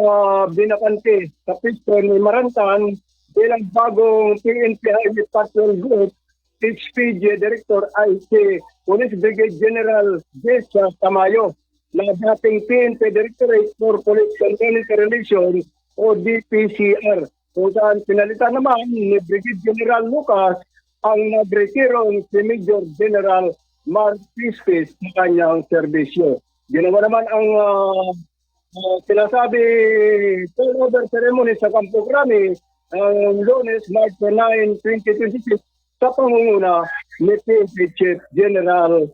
binakante sa pisto ni Marantan bilang bagong PNP Highway Patrol Group HPG Director ay si Police Brigadier General Jessa Tamayo na dating PNP Directorate for Police and Military Relations o DPCR, kung saan pinalitan naman ni Brigadier General Lucas ang nagretirong si Major General Mark Pispis sa kanyang serbisyo. Ginawa naman ang sinasabi turnover ceremony sa Campo Grande ang Lunes, March 9, 2026 sa pangunguna ni PNP Chief General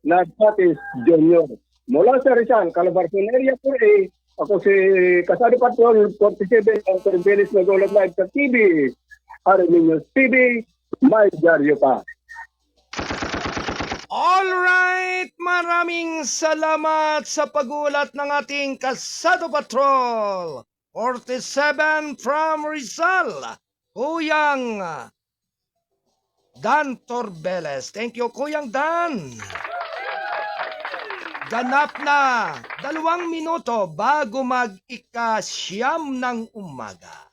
Nartates Jr. Mula sa Rizal, Calabarzon Area 4A, Ako si Kasado Patrol 47 ang Pilipinas nag-ulat live sa TV. Armin News TV, may dyaryo pa. Alright, maraming salamat sa pagulat ng ating Kasado Patrol. 47 from Rizal, Kuyang Dan Torbeles. Thank you, Kuyang Dan. Ganap na 2 minuto bago mag-ika-siyam ng umaga.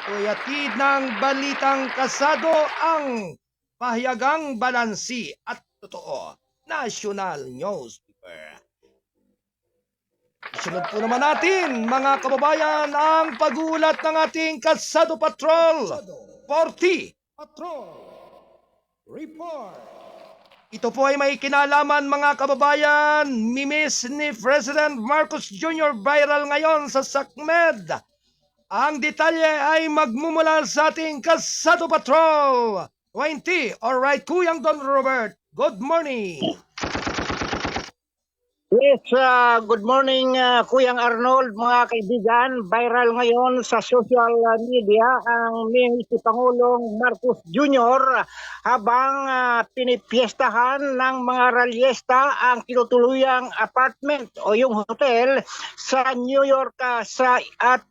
Ito'y atid ng balitang kasado ang pahayagang balansi at totoo. National Newspaper. Isunod po naman natin, mga kababayan, ang pagulat ng ating Kasado Patrol 40. Patrol Report. Ito po ay may kinalaman, mga kababayan. Mimis ni President Marcos Jr. viral ngayon sa SACMED. Ang detalye ay magmumula sa ating Kasado Patrol 20. Alright, Kuyang Don Robert, good morning. Yes, good morning Kuyang Arnold, mga kaibigan. Viral ngayon sa social media ang meme si Pangulong Marcos Jr. habang pinipiestahan ng mga ralyesta ang tinutuluyang apartment o yung hotel sa New York at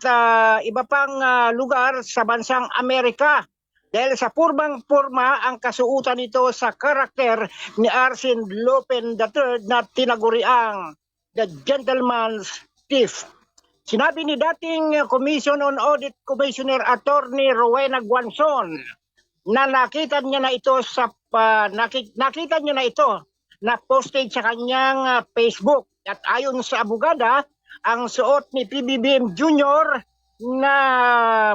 iba pang lugar sa bansang Amerika. Dahil sa purmang-purma ang kasuutan nito sa karakter ni Arsene Lupin III na tinaguriang The Gentleman's Thief. Sinabi ni dating Commission on Audit Commissioner Attorney Rowena Guanzon na nakita niya na ito na posted sa kanyang Facebook. At ayon sa abogada, ang suot ni PBBM Jr. na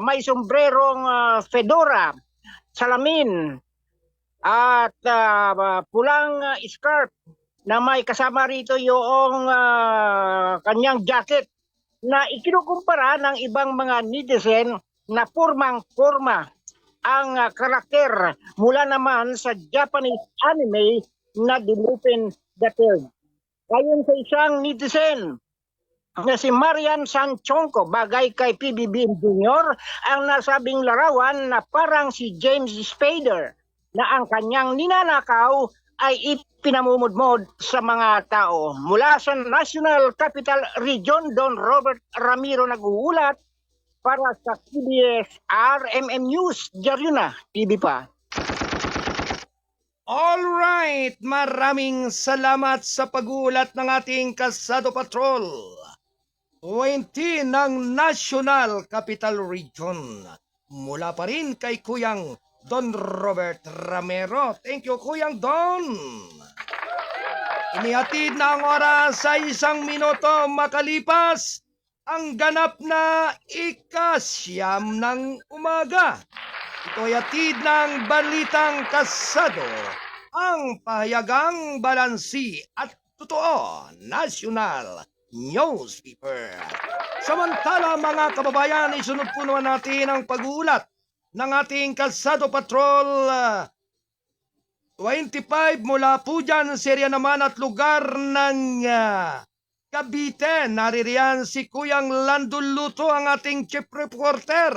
may sombrerong fedora, salamin at pulang scarf na may kasama rito yung kanyang jacket na ikinukumpara ng ibang mga netizen na purmang-purma ang karakter mula naman sa Japanese anime na The Lupin III. Ayon sa isang netizen na si Marian Sanchonko, bagay kay PBBM Jr., ang nasabing larawan na parang si James Spader na ang kanyang ninanakaw ay ipinamumudmod sa mga tao. Mula sa National Capital Region, Don Robert Ramiro nag-uulat para sa PBS RMM News. Diyan na, TV pa. Alright, maraming salamat sa pagulat ng ating Kasado Patrol 20 ng National Capital Region. Mula pa rin kay Kuyang Don Robert Ramiro. Thank you, Kuyang Don. Inihatid na ang oras sa 1 minuto makalipas ang ganap na ika-siyam ng umaga. Ito'y hatid ng balitang kasado, ang pahayagang balansi at totoo, National Newspaper. Samantala, mga kababayan, isunod po naman natin ang pag-uulat ng ating Kasado Patrol 25 mula po dyan, serya naman at lugar ng Cavite. Naririyan si Kuyang Landon Luto, ang ating chief reporter.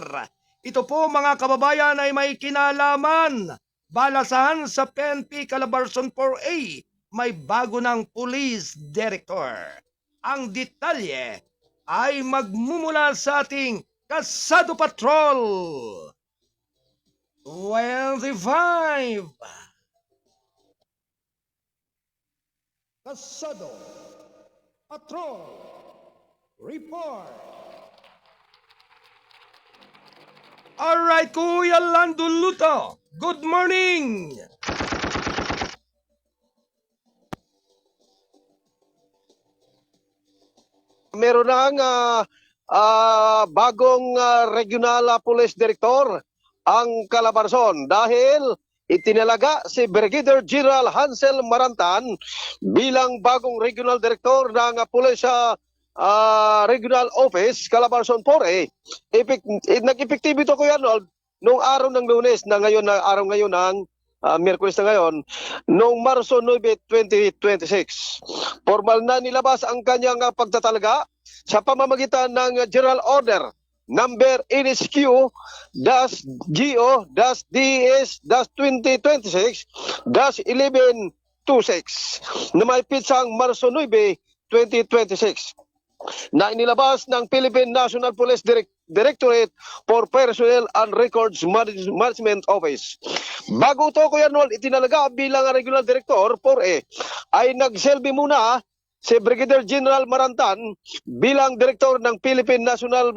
Ito po, mga kababayan, ay may kinalaman. Balasahan sa PNP Calabarzon 4A, may bago ng police director. Ang detalye ay magmumula sa ating Kasado Patrol 25. Kasado Patrol Report. Alright, Kuya Landon Luto, good morning! Meron ng bagong regional police director ang Calabarzon dahil itinalaga si Brigadier General Hansel Marantan bilang bagong regional director ng Police Regional Office Calabarzon 4A. Nag-epektibo ito, Kuya Arnold, noong araw ng Lunes na ngayon ng Miyerkules na ngayon, noong Marso 9, 2026. Formal na nilabas ang kanyang pagtatalaga sa pamamagitan ng General Order number NSQ-DS-GO-2026-1126 na may pitsang Marso 9, 2026 na inilabas ng Philippine National Police Directorate for Personnel and Records Management Office. Bago ito, Kuya Arnold, itinalaga bilang regular director 4A, ay nagselbi muna si Brigadier General Marantan bilang direktor ng Philippine National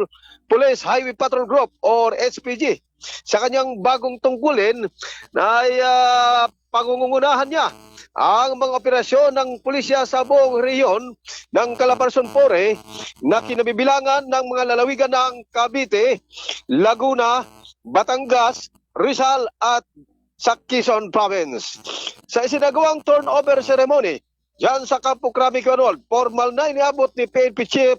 Police Highway Patrol Group or SPG. Sa kanyang bagong tungkulin ay pangungunahan niya ang mga operasyon ng pulisya sa buong rehiyon ng Calabarzon Pore na kinabibilangan ng mga lalawigan ng Cavite, Laguna, Batangas, Rizal at sa Quezon Province. Sa isinagawang turnover ceremony diyan sa Campo Crame, Arnold, formal na iniabot ni PNP Chief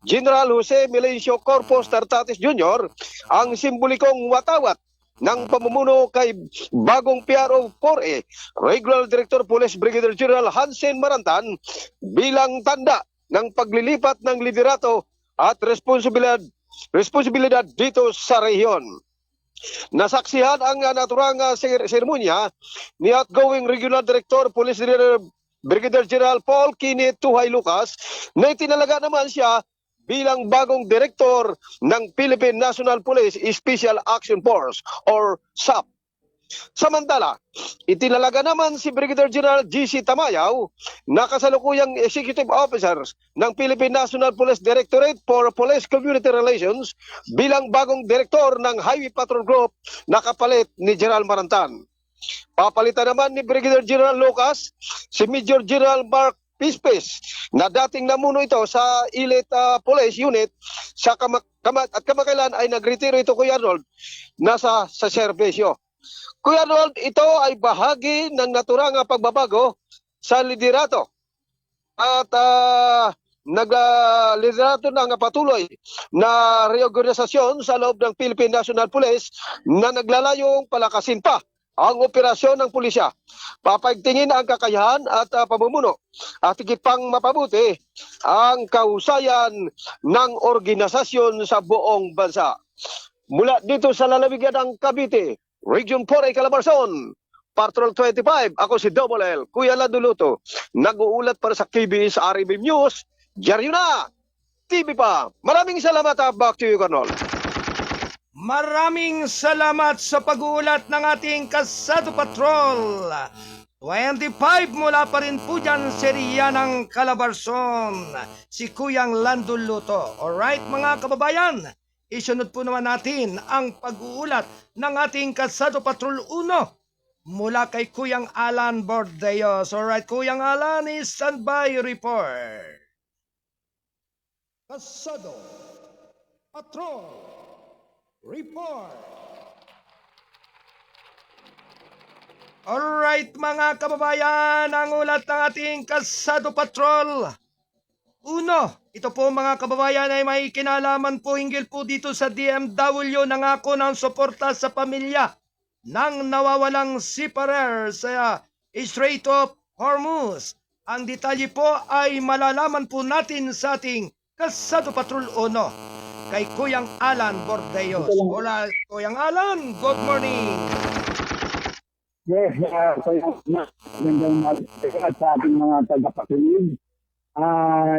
General Jose Melencio Corpus Tartates Jr. ang simbolikong watawat ng pamumuno kay bagong PRO 4A, Regular Director Police Brigadier General Hansen Marantan bilang tanda ng paglilipat ng liderato at responsibilidad dito sa rehiyon. Nasaksihan ang naturang seremonya ni outgoing Regional Director Police Brigadier General Paul Kenneth Tuhay Lucas na itinalaga naman siya bilang bagong direktor ng Philippine National Police Special Action Force or SAP. Samantala, itinalaga naman si Brigadier General G.C. Tamayaw na kasalukuyang Executive Officers ng Philippine National Police Directorate for Police Community Relations bilang bagong direktor ng Highway Patrol Group na kapalit ni General Marantan. Papalitan naman ni Brigadier General Lucas si Major General Mark Pispes na dating namuno ito sa Elite Police Unit sa kamakailan ay nagretiro ito, Kuya Arnold, nasa sa serbisyo. Kuya Arnold, ito ay bahagi ng naturang pagbabago sa liderato at liderato ng patuloy na reorganisasyon sa loob ng Philippine National Police na naglalayong palakasin pa ang operasyon ng pulisya, papaigtingin ang kakayahan at pamumuno at higit pang mapabuti ang kahusayan ng organisasyon sa buong bansa. Mula dito sa lalawigan ng Cavite, Region 4 Calabarzon, Patrol 25, ako si Double L, Kuya Lando Luto, nag-uulat para sa KBS RMB News, Diaryo na, TV pa. Maraming salamat, back to you, Colonel. Maraming salamat sa pag-uulat ng ating Kasado Patrol. 25 mula pa rin po dyan sa area ng Calabarzon, si Kuyang Lando Luto. Alright mga kababayan, isunod po naman natin ang pag-uulat ng ating Kasado Patrol 1 mula kay Kuyang Alan Bordeos. Alright, Kuyang Alan, is standby report. Kasado Patrol report. Alright mga kababayan, ang ulat ng ating Kasado Patrol 1. Ito po mga kababayan ay may kinalaman po hinggil po dito sa DMW na ngako ng suporta sa pamilya ng nawawalang seafarer sa Strait of Hormuz. Ang detalye po ay malalaman po natin sa ating Kasado Patrol 1 kay Kuyang Alan Bordeos. Hola, Kuyang Alan, good morning. Yes, magandang umaga sa ating mga tagapakinig.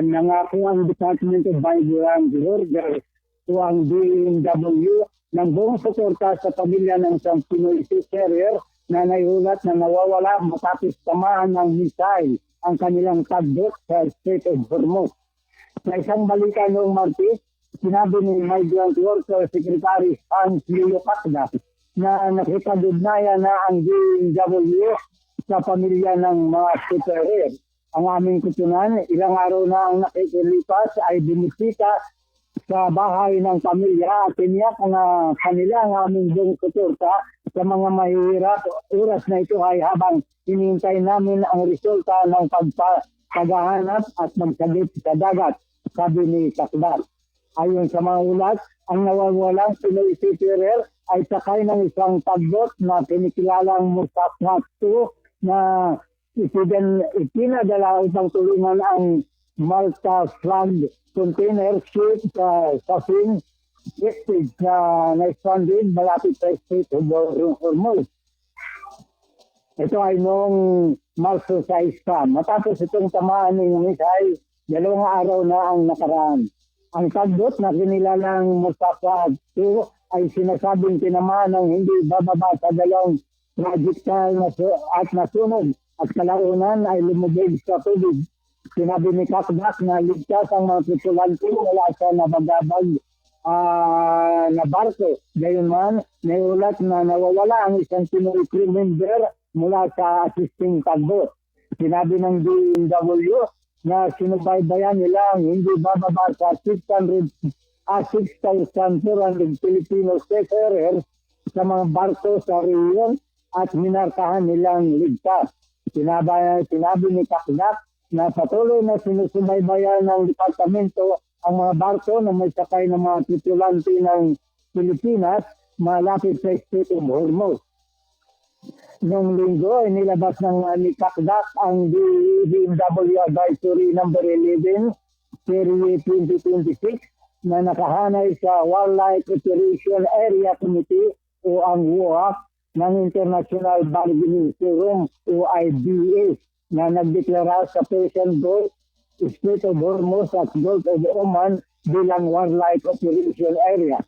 Nangako ang Department of Vigilant Order to ang DMW ng buong suporta sa pamilya ng isang Pinoy seafarer na naiulat na nawawala matapos tamaan ng missile ang kanilang tugboat sa Strait of Hormuz. Sa isang balita noong Martes, sinabi ni Migrant Worker Secretary Hans Leo Pacda na nakipag-ugnayan na ang DMW sa pamilya ng mga seafarer. Ang aming kutunan, ilang araw na ang nakikilipas ay binisita sa bahay ng pamilya at tiniyak na kanila ang aming buong suporta sa mga mahihirap. Oras na ito ay habang hinihintay namin ang resulta ng paghahanap at magsalit sa dagat, sabi ni Pacda. Ayon sa mga ulat, ang nawawalang Pinoy seafarer ay sakay ng isang tugboat na kinikilalang Musafat 2 na ipinadala upang tulungan ang Malta flag container ship sa Safin Prestige na stranded malapit sa Strait of Hormuz. Ito ay noong Marso 6 pa. Matapos itong tamaan ng missile, 2 araw na ang nakaraan. Ang tugboat na kinilalang Mustafa 2 ay sinasabing tinamaan ng hindi bababa sa 2 projectile at nasunog at kalaunan ay lumubog sa tubig. Sinabi ni Kakdak na ligtas ang mga tripulante mula sa nabagabag na barko. Gayunman, may ulat na nawawala ang isang Pinoy crew member mula sa assisting tugboat. Sinabi ng DMW na sinubaybayan nila ang hindi bababa sa 6,400 Filipino seafarers sa mga barko sa riyon at minarkahan nilang ligtas. Sinabi ni Kakdak na patuloy na sinusubaybayan ng departamento ang mga barko na may sakay ng mga tripulante ng Pilipinas malapit sa Strait of Hormuz. Noong linggo ay nilabas ng ni Kakdak ang DMW Advisory No. 11 Series 2026 na nakahanay sa Wildlife Operation Area Committee o ang WOAC ng International Bargaining Forum o IBA na nagdeklara sa Persian Gulf, Strait of Hormuz at Gulf of Oman bilang Wildlife Operation Area.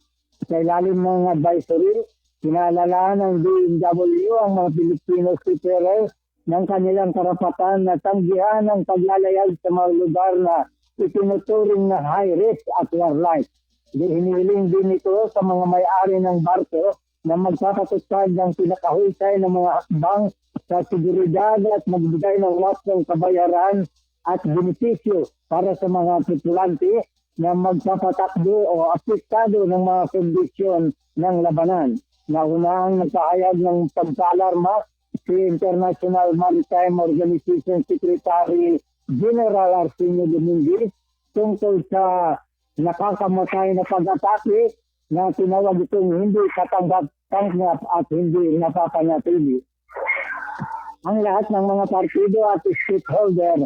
Sa ilalim ng advisory, pinalalaan ng DMW ang mga Filipino seafarers ng kanilang karapatan na tanggihan ang paglalayag sa mga lugar na itinuturing na high risk at wildlife. Hinihiling din ito sa mga may-ari ng barko na magpapatutad ng pinakahusay ng mga hakbang sa seguridad at magbigay ng wastong kabayaran at benepisyo para sa mga tripulante na magpapatakbo o apektado ng mga kondisyon ng labanan. Naunang nagpahayag ng pagkaalarma si International Maritime Organization Secretary General Arsenio Dominguez tungkol sa nakakamatay na pag-atake na tinawag itong hindi katanggap-tanggap at hindi napapanatili. Ang lahat ng mga partido at stakeholder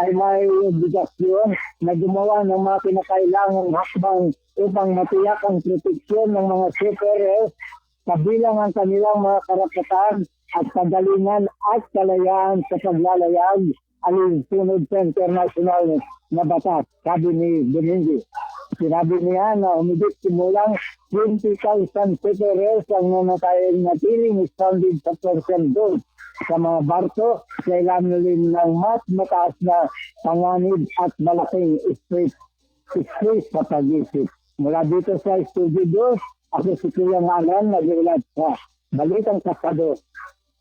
ay may obligasyon na gumawa ng mga kinakailangang hakbang upang matiyak ang proteksyon ng mga seafarers kabilang ang kanilang mga karapatan at kagalingan at kalayaan sa paglalayag alinsunod sa international na batas, sabi ni Dominguez. Sinabi niya na umigit simulang 20,000 seafarers ang natiling stranded sa Persian Gulf sa mga barko sa ilalim ng mas mataas na panganib at malaking stress sa pag-isip. Mula dito sa Studio 2, ako si Kuya Alan, nag-ulat sa Balitang Kasado,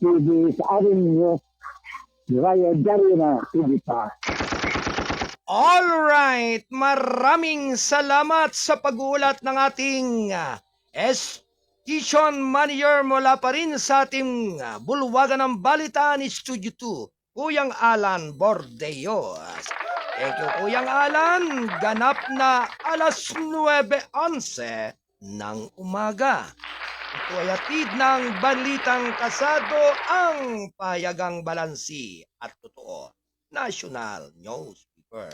TV sa Arin News, Raya Darina, TV pa. Alright, maraming salamat sa pag-uulat ng ating station manager mula pa rin sa ating bulwagan ng balita ni Studio 2, Kuyang Alan Bordeos. Thank you, Kuyang Alan. Ganap na alas 9:11 ng umaga. Ito ay hatid ng Balitang Kasado, ang payagang balansi at totoo. National Newspaper.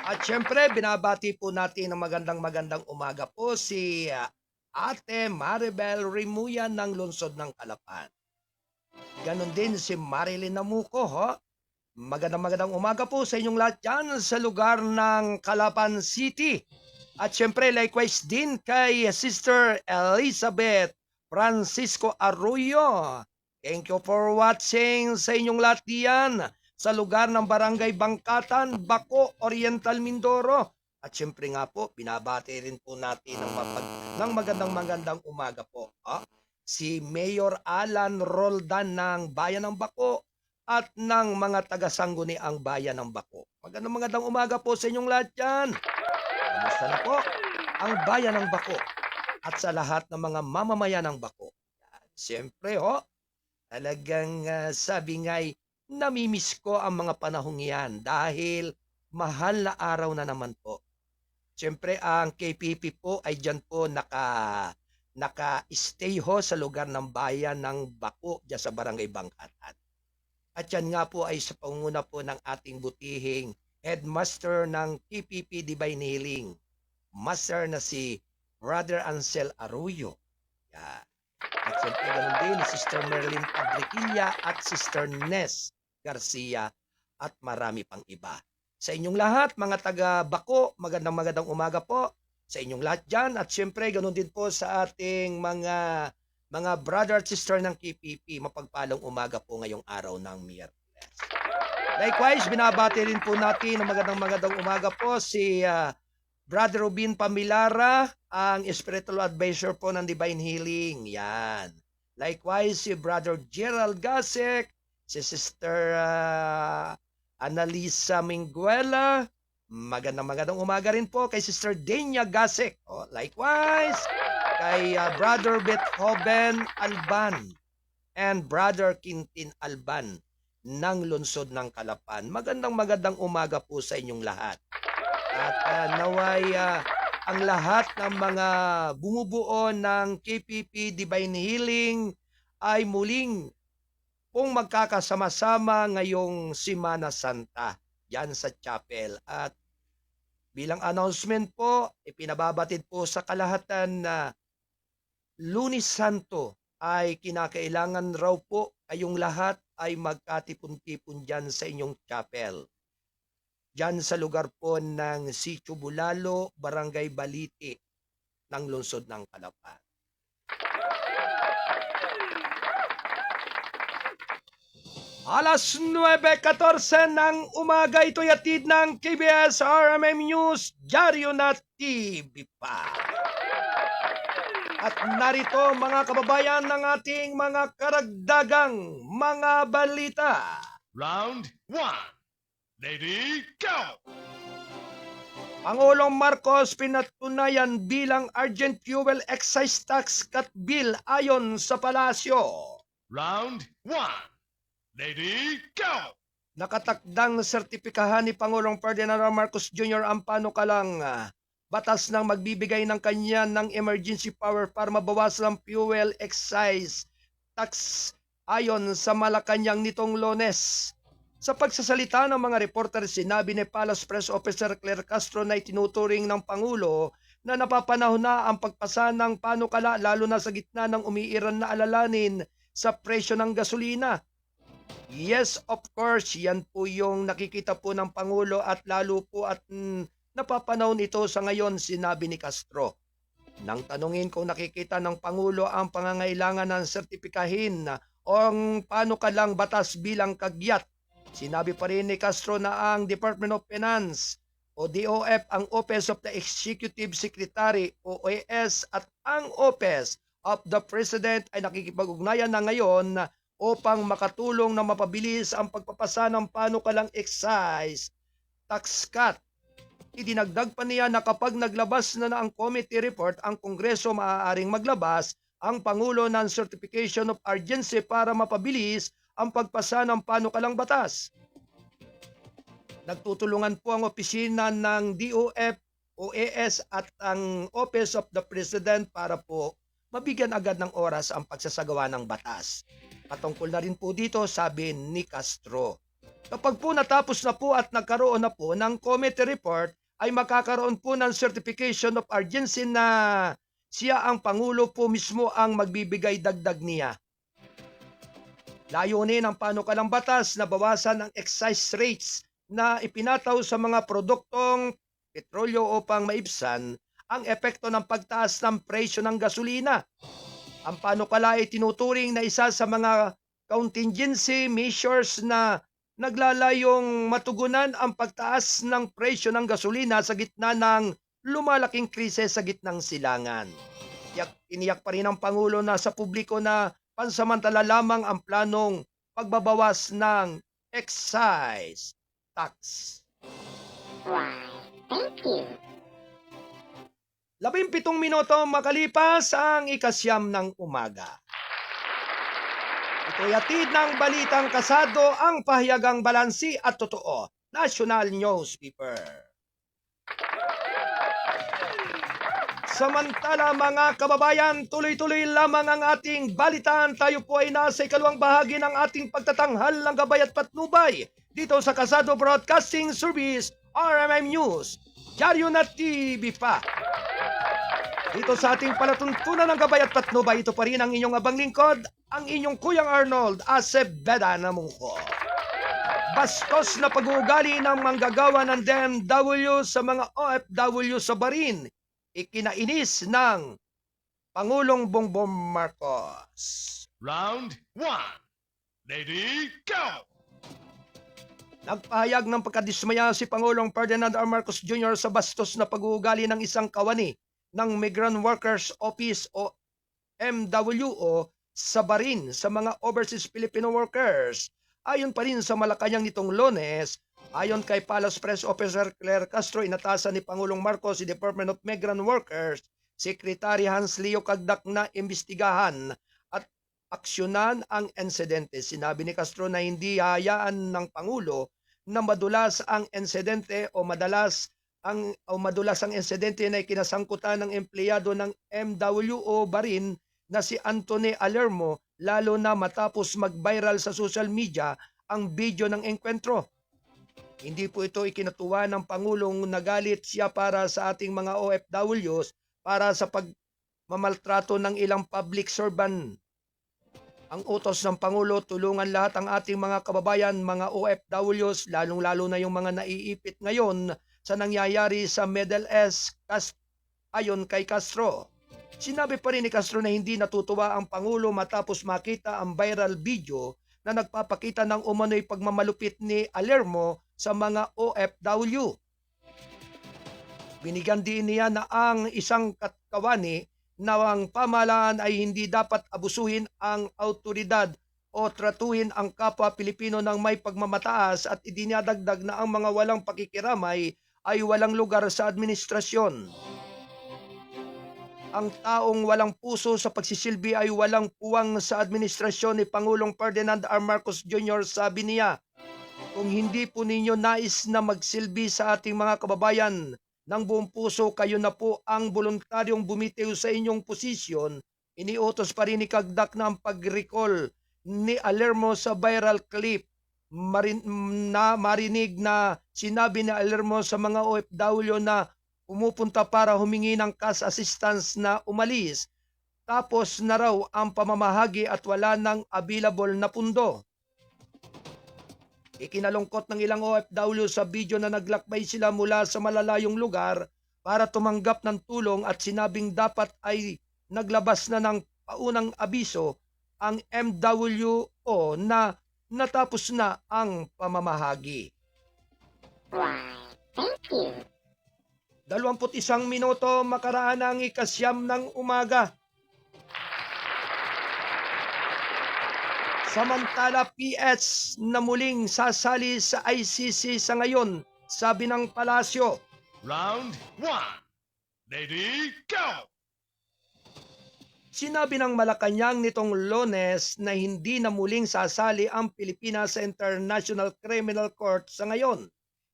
At syempre, binabati po natin ng magandang umaga po si Ate Maribel Rimuyan ng Lungsod ng Calapan. Ganon din si Marilyn Namuco, ho? Magandang umaga po sa inyong lahat dyan sa lugar ng Calapan City. At syempre, likewise din kay Sister Elizabeth Francisco Arroyo. Thank you for watching sa inyong lahat diyan sa lugar ng Barangay Bangkatan, Baco, Oriental, Mindoro. At syempre nga po, binabati rin po natin ng magandang umaga po. Si Mayor Alan Roldan ng Bayan ng Baco at ng mga taga-sangguniang Bayan ng Baco. Magandang umaga po sa inyong lahat dyan. Kamusta na po ang Bayan ng Baco at sa lahat ng mga mamamayan ng Baco. Siyempre, talagang sabi nga'y namimiss ko ang mga panahong yan dahil mahal na araw na naman po. Siyempre, ang KPP po ay dyan po naka-stay ho sa lugar ng bayan ng Bako, dyan sa Barangay Bangkatan. At yan nga po ay sa pangunguna po ng ating butihing headmaster ng KPP Divine Healing, master na si Brother Ansel Arroyo. Yan. At siyempre, ganun din ni Sister Merlin Padriquilla at Sister Nes Garcia at marami pang iba. Sa inyong lahat, mga taga-Bako, magandang umaga po sa inyong lahat dyan. At siyempre, ganun din po sa ating mga brother at sister ng KPP. Mapagpalang umaga po ngayong araw ng Miyerkules. Likewise, binabati rin po natin ng magandang umaga po si Brother Rubin Pamilara, ang spiritual advisor po ng Divine Healing. Yan. Likewise, si Brother Gerald Gasek, si Sister Analisa Minguela, magandang umaga rin po kay Sister Denia Gasek. Oh, likewise, kay Brother Beethoven Alban and Brother Quintin Alban ng Lungsod ng Calapan. Magandang umaga po sa inyong lahat. At naway ang lahat ng mga bumubuo ng KPP Divine Healing ay muling kung magkakasama-sama ngayong Semana Santa yan sa chapel. At bilang announcement po, ipinababatid po sa kalahatan na Lunes Santo ay kinakailangan raw po kayong lahat ay magkatipon-tipon dyan sa inyong chapel. Dyan sa lugar po ng Sitio Bulalo, Barangay Baliti ng Lungsod ng Calapan. Alas 9:14 ng umaga, ito'y atid ng KBS RMM News, Dyaryo na TV pa. At narito mga kababayan ng ating mga karagdagang mga balita. Round 1. Lady, go! Pangulong Marcos pinatunayan bilang urgent fuel excise tax cut bill ayon sa palasyo. Round 1. Lady, go! Nakatakdang sertipikahan ni Pangulong Ferdinand Marcos Jr. ang panukalang batas ng magbibigay ng kanya ng emergency power para mabawasan ang fuel excise tax ayon sa Malacanang nitong Lunes. Sa pagsasalita ng mga reporter, sinabi ni Palace Press Officer Claire Castro na itinuturing ng Pangulo na napapanahon na ang pagpasa ng panukala lalo na sa gitna ng umiiran na alalanin sa presyo ng gasolina. Yes, of course, yan po yung nakikita po ng Pangulo at lalo po at napapanahon ito sa ngayon, sinabi ni Castro. Nang tanungin kung nakikita ng Pangulo ang pangangailangan ng sertipikahin o ang panukalang batas bilang kagyat, sinabi pa rin ni Castro na ang Department of Finance o DOF, ang Office of the Executive Secretary o OES at ang Office of the President ay nakikipag-ugnayan na ngayon upang makatulong na mapabilis ang pagpapasa ng panukalang excise tax cut. Idinagdag pa niya na kapag naglabas na ang committee report, ang Kongreso maaaring maglabas ang Pangulo ng certification of urgency para mapabilis ang pagpasa ng panukalang batas. Nagtutulungan po ang opisina ng DOF, OES at ang Office of the President para po mabigyan agad ng oras ang pagsasagawa ng batas. Patungkol na rin po dito, sabi ni Castro. Kapag po natapos na po at nagkaroon na po ng committee report, ay makakaroon po ng certification of urgency na siya ang Pangulo po mismo ang magbibigay dagdag niya. Layunin ng panukalang batas na bawasan ang excise rates na ipinataw sa mga produktong petrolyo upang maibsan ang epekto ng pagtaas ng presyo ng gasolina. Ang panukala ay tinuturing na isa sa mga contingency measures na naglalayong matugunan ang pagtaas ng presyo ng gasolina sa gitna ng lumalaking krisis sa gitnang silangan. Iniyak pa rin ng Pangulo na sa publiko na pansamantala lamang ang planong pagbabawas ng excise tax. Why, thank you. 17 minuto makalipas ang 9:00 ng umaga. Ito'y hatid ng balitang kasado, ang pahayagang balansi at totoo. National Newspaper. Samantala mga kababayan, tuloy-tuloy lamang ang ating balitaan. Tayo po ay nasa ikalawang bahagi ng ating pagtatanghal ng gabay at patnubay dito sa Kasado Broadcasting Service, RMM News, Diaryo na TV pa. Dito sa ating palatuntunan ng gabay at patnubay, ito pa rin ang inyong abang lingkod, ang inyong Kuyang Arnold Acebeda na mungko. Bastos na pag-uugali ng manggagawa ng DMW sa mga OFW sa Barin, ikinainis ng Pangulong Bongbong Marcos. Round 1. Lady, go! Nagpahayag ng pagkadismaya si Pangulong Ferdinand R. Marcos Jr. sa bastos na pag-uugali ng isang kawani ng Migrant Workers Office o MWO sa Barin sa mga overseas Filipino workers. Ayon pa rin sa Malacanang nitong Lunes, ayon kay Palace Press Officer Claire Castro, inatasan ni Pangulong Marcos si Department of Migrant Workers, Secretary Hans Leo Cagdac na imbestigahan at aksyonan ang insidente. Sinabi ni Castro na hindi hayaan ng Pangulo na madulas ang insidente o madulas ang insidente na ikinasangkutan ng empleyado ng MWO Barin na si Anthony Alermo, lalo na matapos mag-viral sa social media ang video ng engkwentro. Hindi po ito ikinatuwa ng Pangulong, nagalit siya para sa ating mga OFWs para sa pagmamaltrato ng ilang public servant. Ang utos ng Pangulo, tulungan lahat ang ating mga kababayan, mga OFWs, lalong-lalo na yung mga naiipit ngayon sa nangyayari sa Middle East, ayon kay Castro. Sinabi pa rin ni Castro na hindi natutuwa ang Pangulo matapos makita ang viral video na nagpapakita ng umano'y pagmamalupit ni Alermo sa mga OFW. Binigyan din niya na ang isang kawani na ang pamahalaan ay hindi dapat abusuhin ang autoridad o tratuhin ang kapwa Pilipino ng may pagmamataas, at idinadagdag na ang mga walang pakikiramay ay walang lugar sa administrasyon. Ang taong walang puso sa pagsisilbi ay walang puwang sa administrasyon ni Pangulong Ferdinand R. Marcos Jr., sabi niya. Kung hindi po ninyo nais na magsilbi sa ating mga kababayan ng buong puso, kayo na po ang voluntaryong bumitiw sa inyong posisyon. Iniutos pa rin ni Cagdac na ang pag-recall ni Alermo sa viral clip. Marinig na sinabi ni Alermo sa mga OFW na pumupunta para humingi ng cash assistance na umalis. Tapos na raw ang pamamahagi at wala nang available na pundo. Ikinalungkot ng ilang OFW sa video na naglakbay sila mula sa malalayong lugar para tumanggap ng tulong at sinabing dapat ay naglabas na ng paunang abiso ang MWO na natapos na ang pamamahagi. Why, thank you. 21 minuto makaraan ang 9:00 ng umaga. Samantala, PS na muling sasali sa ICC sa ngayon, sabi ng palasyo. Round 1. Lady, go! Sinabi ng Malacanang nitong Lunes na hindi na muling sasali ang Pilipinas sa International Criminal Court sa ngayon.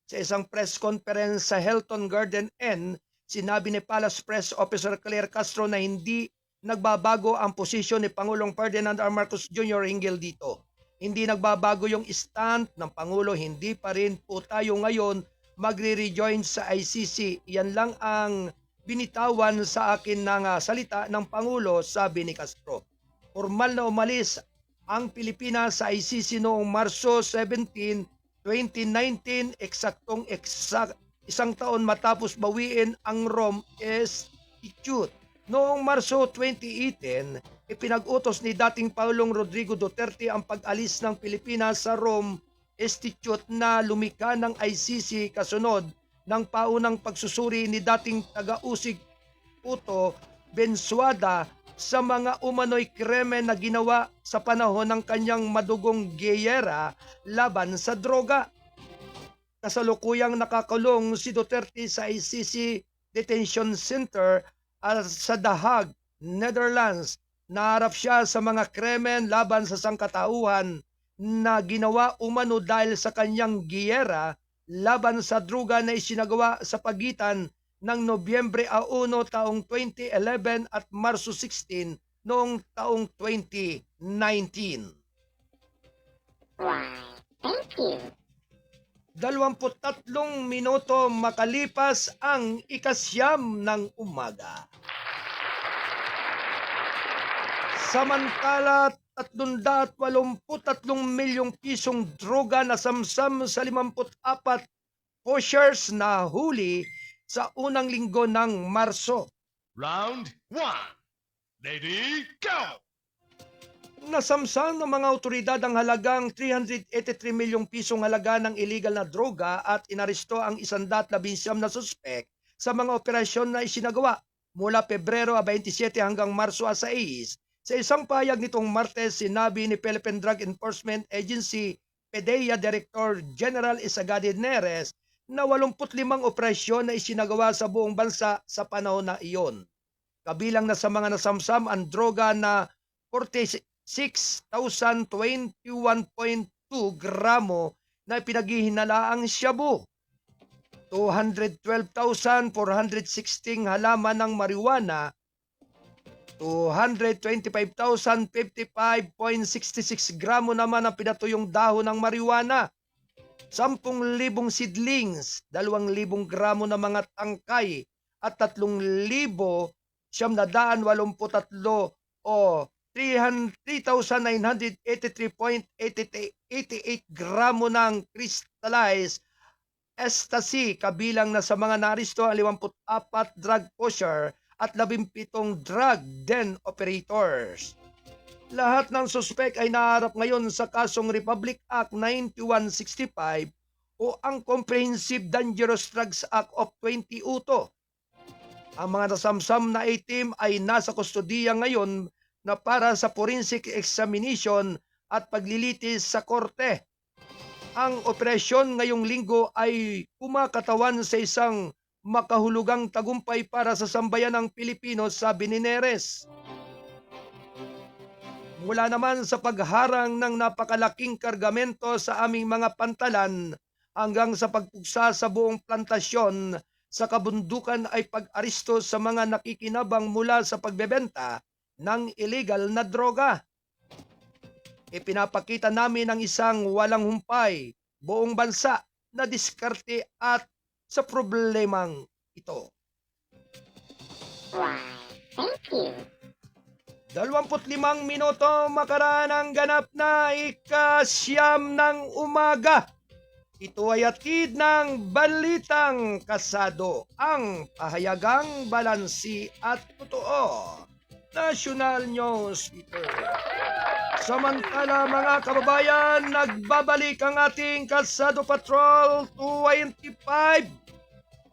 Sa isang press conference sa Hilton Garden Inn, sinabi ni Palace Press Officer Claire Castro na hindi nagbabago ang posisyon ni Pangulong Ferdinand R. Marcos Jr. hinggil dito. Hindi nagbabago yung stand ng Pangulo, hindi pa rin po tayo ngayon magre-rejoin sa ICC. Yan lang ang binitawan sa akin ng salita ng Pangulo, sabi ni Castro. Formal na umalis ang Pilipinas sa ICC noong Marso 17, 2019, isang taon matapos bawiin ang Rome Institute. Noong Marso 2018, ipinag-utos ni dating Pangulong Rodrigo Duterte ang pag-alis ng Pilipinas sa Rome Institute na lumikha ng ICC kasunod ng paunang pagsusuri ni dating taga-usig Puto Bensuada sa mga umano'y krimen na ginawa sa panahon ng kanyang madugong giyera laban sa droga. Kasalukuyang nakakulong si Duterte sa ICC Detention Center sa The Hague, Netherlands. Naharap siya sa mga krimen laban sa sangkatauhan na ginawa umano dahil sa kanyang giyera laban sa droga na isinagawa sa pagitan ng Nobyembre 1 taong 2011 at Marso 16 noong taong 2019. Why, thank you. 23 minuto makalipas ang ikasyam ng umaga. Samantala, 383 milyong pisong droga na samsam sa 54 pushers na huli sa unang linggo ng Marso. Round 1. Lady, go! Nasamsam ng mga otoridad ang halagang 383 milyong pisong halaga ng illegal na droga at inaresto ang 119 na suspek sa mga operasyon na isinagawa mula Pebrero 27 hanggang Marso 6. Sa isang pahayag nitong Martes, sinabi ni Philippine Drug Enforcement Agency PDEA Director General Isagadi Neres na 85 operasyon na isinagawa sa buong bansa sa panahon na iyon. Kabilang na sa mga nasamsam ang droga na 46,021.2 gramo na pinaghihinalaang shabu, 212,416 halaman ng marijuana, 225,055.66 gramo naman ang pinatuyong dahon ng marijuana, 10,000 seedlings, 2,000 gramo na mga tangkay at 3,983 o 3,983.88 gramo ng crystallized ecstasy, kabilang na sa mga naristo ang 54 drug pusher at 17 drug den operators. Lahat ng suspek ay naharap ngayon sa kasong Republic Act 9165 o ang Comprehensive Dangerous Drugs Act of 20UTO. Ang mga nasamsam na item ay nasa kustodiya ngayon na para sa forensic examination at paglilitis sa korte. Ang operasyon ngayong linggo ay kumakatawan sa isang makahulugang tagumpay para sa sambayan ng Pilipino, sabi ni Neres. Mula naman sa pagharang ng napakalaking kargamento sa aming mga pantalan hanggang sa pagpugsa sa buong plantasyon sa kabundukan ay pag-aristo sa mga nakikinabang mula sa pagbebenta ng illegal na droga. Ipinapakita namin ang isang walang humpay buong bansa na diskarte at sa problemang ito. Why, thank you. 25 minuto makaraan ang ganap na ikasyam ng umaga. Ito ay atid ng Balitang Kasado, ang pahayagang balansi at totoo. National News ito. Samantala mga kababayan, nagbabalik ang ating Kasado Patrol 25.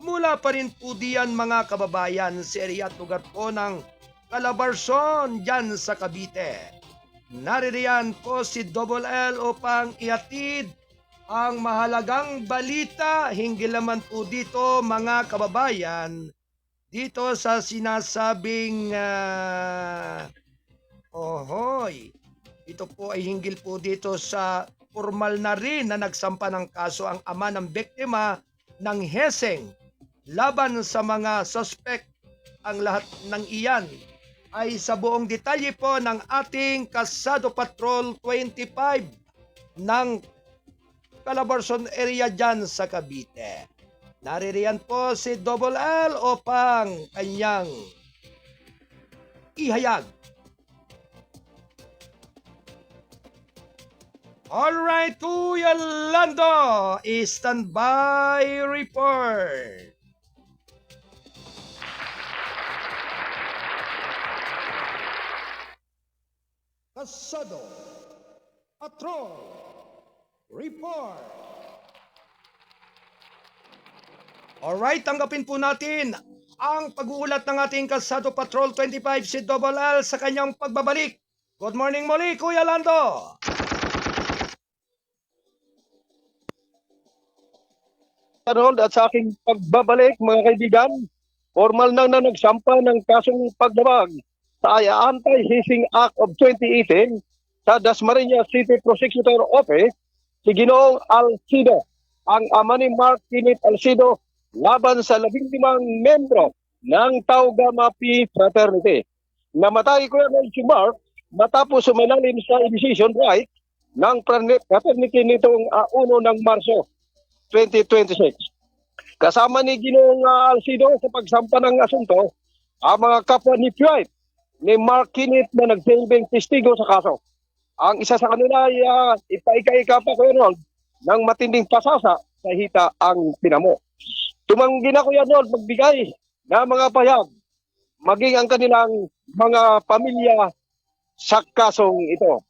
Mula pa rin po diyan mga kababayan sa area at lugar po ng Calabarzon dyan sa Cavite. Naririyan po si Double L upang ihatid ang mahalagang balita hinggil naman po dito mga kababayan dito sa sinasabing ito po ay hinggil po dito sa formal na rin na nagsampa ng kaso ang ama ng biktima ng heseng laban sa mga suspect. Ang lahat ng iyan ay sa buong detalye po ng ating Kasado Patrol 25 ng Calabarzon area dyan sa Cavite. Naririyan po si Double L upang kanyang ihayag. Alright, Kuya Lando, standby report. Kasado Patrol report. Alright, tanggapin po natin ang pag-uulat ng ating Kasado Patrol 25 si Double L sa kanyang pagbabalik. Good morning muli, Kuya Lando. Harold, at sa aking pagbabalik mga kaibigan, formal na nagsampa ng kasong pagdamag sa Anti-Hissing Act of 2018 sa Dasmariñas City Prosecutor Office si Ginoong Alcido, ang ama ni Mark Kenneth Alcido laban sa 15 membro ng Tau Gamma Pi Fraternity. Namatay ko yan si Mark matapos sumilalim sa initiation rite ng fraternity nitong 1 ng Marso 2026. Kasama ni Ginoong Alcido sa pagsampa ng asunto ang mga kapwa ni Pipe ni Mark Kinit na nagsilbing testigo sa kaso. Ang isa sa kanila ay ipaika-ika pa ko yun ng matinding pasasa sa hita ang pinamo. Tumanggi na Kuya Ronald magbigay ng mga pahayag maging ang kanilang mga pamilya sa kasong ito.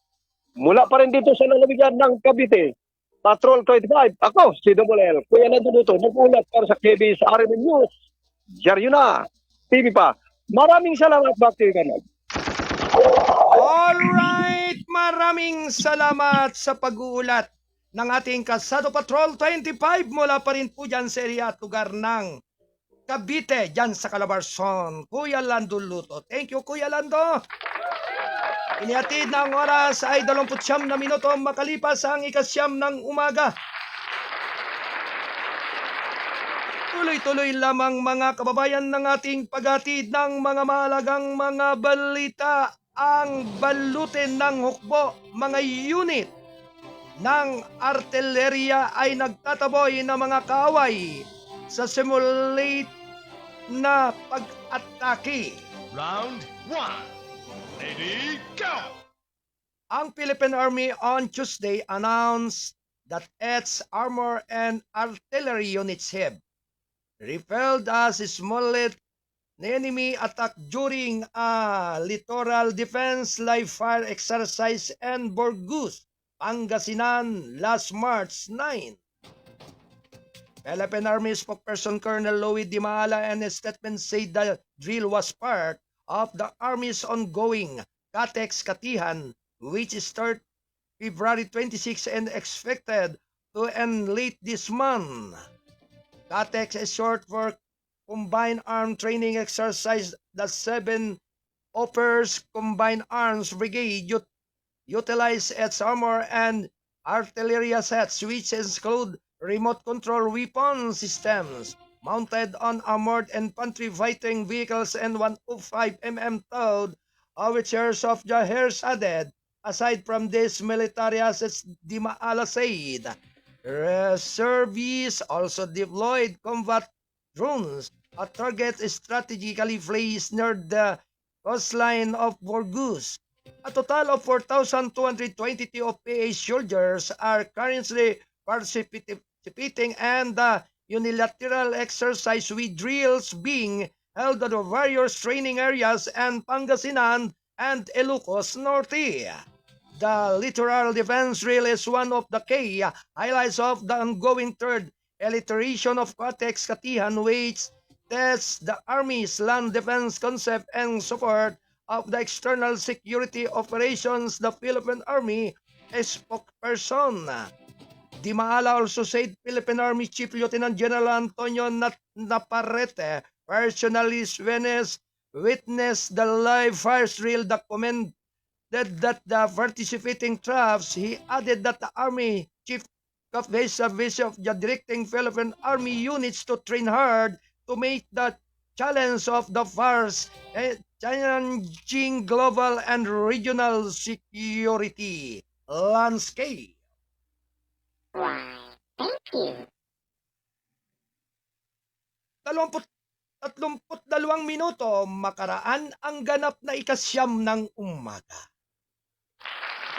Mula pa rin dito sa lalawigan ng Cavite, Patrol 25, ako si Dumulel, Kuya Nandunuto, nag-ulat para sa KBS RMN News. Diaryo na, TV pa. Maraming salamat, back to you, Kanag. Alright, maraming salamat sa pag-uulat ng ating Kasado Patrol 25 mula pa rin po dyan sa area at lugar ng Cavite, dyan sa Calabarzon. Kuya Lando Luto. Thank you, Kuya Lando. Inihatid na ang oras ay 29 na minuto makalipas ang 9 ng umaga. Tuloy-tuloy lamang mga kababayan ng ating paghatid ng mga mahalagang mga balita. Ang balutin ng hukbo, mga unit ng artilleria ay nagtataboy ng mga kaaway sa simulate na pag-atake. Round 1. Ready, go! Ang Philippine Army on Tuesday announced that its armor and artillery units have repelled a small enemy attack during a littoral defense live fire exercise in Burgos, Pangasinan last March 9. Philippine Army spokesperson Colonel Louis Di Maala and his statement said the drill was part of the Army's ongoing CATEX Katihan, which started February 26 and expected to end late this month. CATEX is short for Combined Arm Training Exercise. The 7 Offers Combined Arms Brigade utilize its armor and artillery sets, which include remote control weapon systems mounted on armored infantry fighting vehicles and 105mm towed overtures of the added. Aside from this military assets, Di Maala said, reservists also deployed combat drones at target strategically placed near the coastline of Burgos. A total of 4,222 OPA soldiers are currently participating in the unilateral exercise with drills being held at the various training areas in Pangasinan and Ilocos Norte. The littoral defense drill is one of the key highlights of the ongoing third iteration of CATEX Katihan, which tests the Army's land defense concept and support of the external security operations. The Philippine Army spokesperson Di Maala also said Philippine Army Chief Lieutenant General Antonio Naparrete personally witnessed the live fire drill, documented that the participating troops. He added that the Army Chief of vis-a-vis of the directing Philippine Army units to train hard to meet the challenge of the fires, challenging global and regional security landscape. Why, thank you. 32 minuto makaraan ang ganap na 9 ng umaga.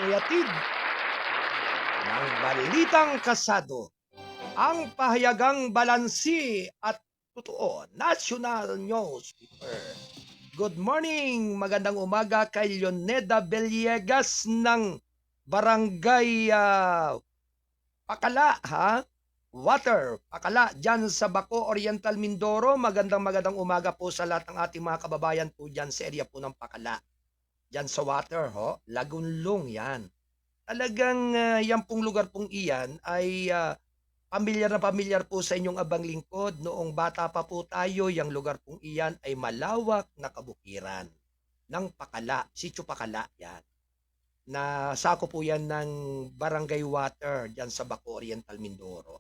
Tuyatid ng balitang kasado, ang pahayagang balansi at totoo, National Newspaper. Good morning, magandang umaga kay Leoneda Villegas ng Barangay Pakala, Water, Pakala, dyan sa Baco, Oriental, Mindoro. Magandang umaga po sa lahat ng ating mga kababayan po dyan sa area po ng Pakala. Dyan sa Water, Lagunlong yan. Talagang yan pong lugar pong iyan ay pamilyar po sa inyong abang lingkod. Noong bata pa po tayo, yung lugar pong iyan ay malawak na kabukiran ng Pakala, Sitio Pakala yan. Na sako po yan ng Barangay Water dyan sa Baco, Oriental, Mindoro.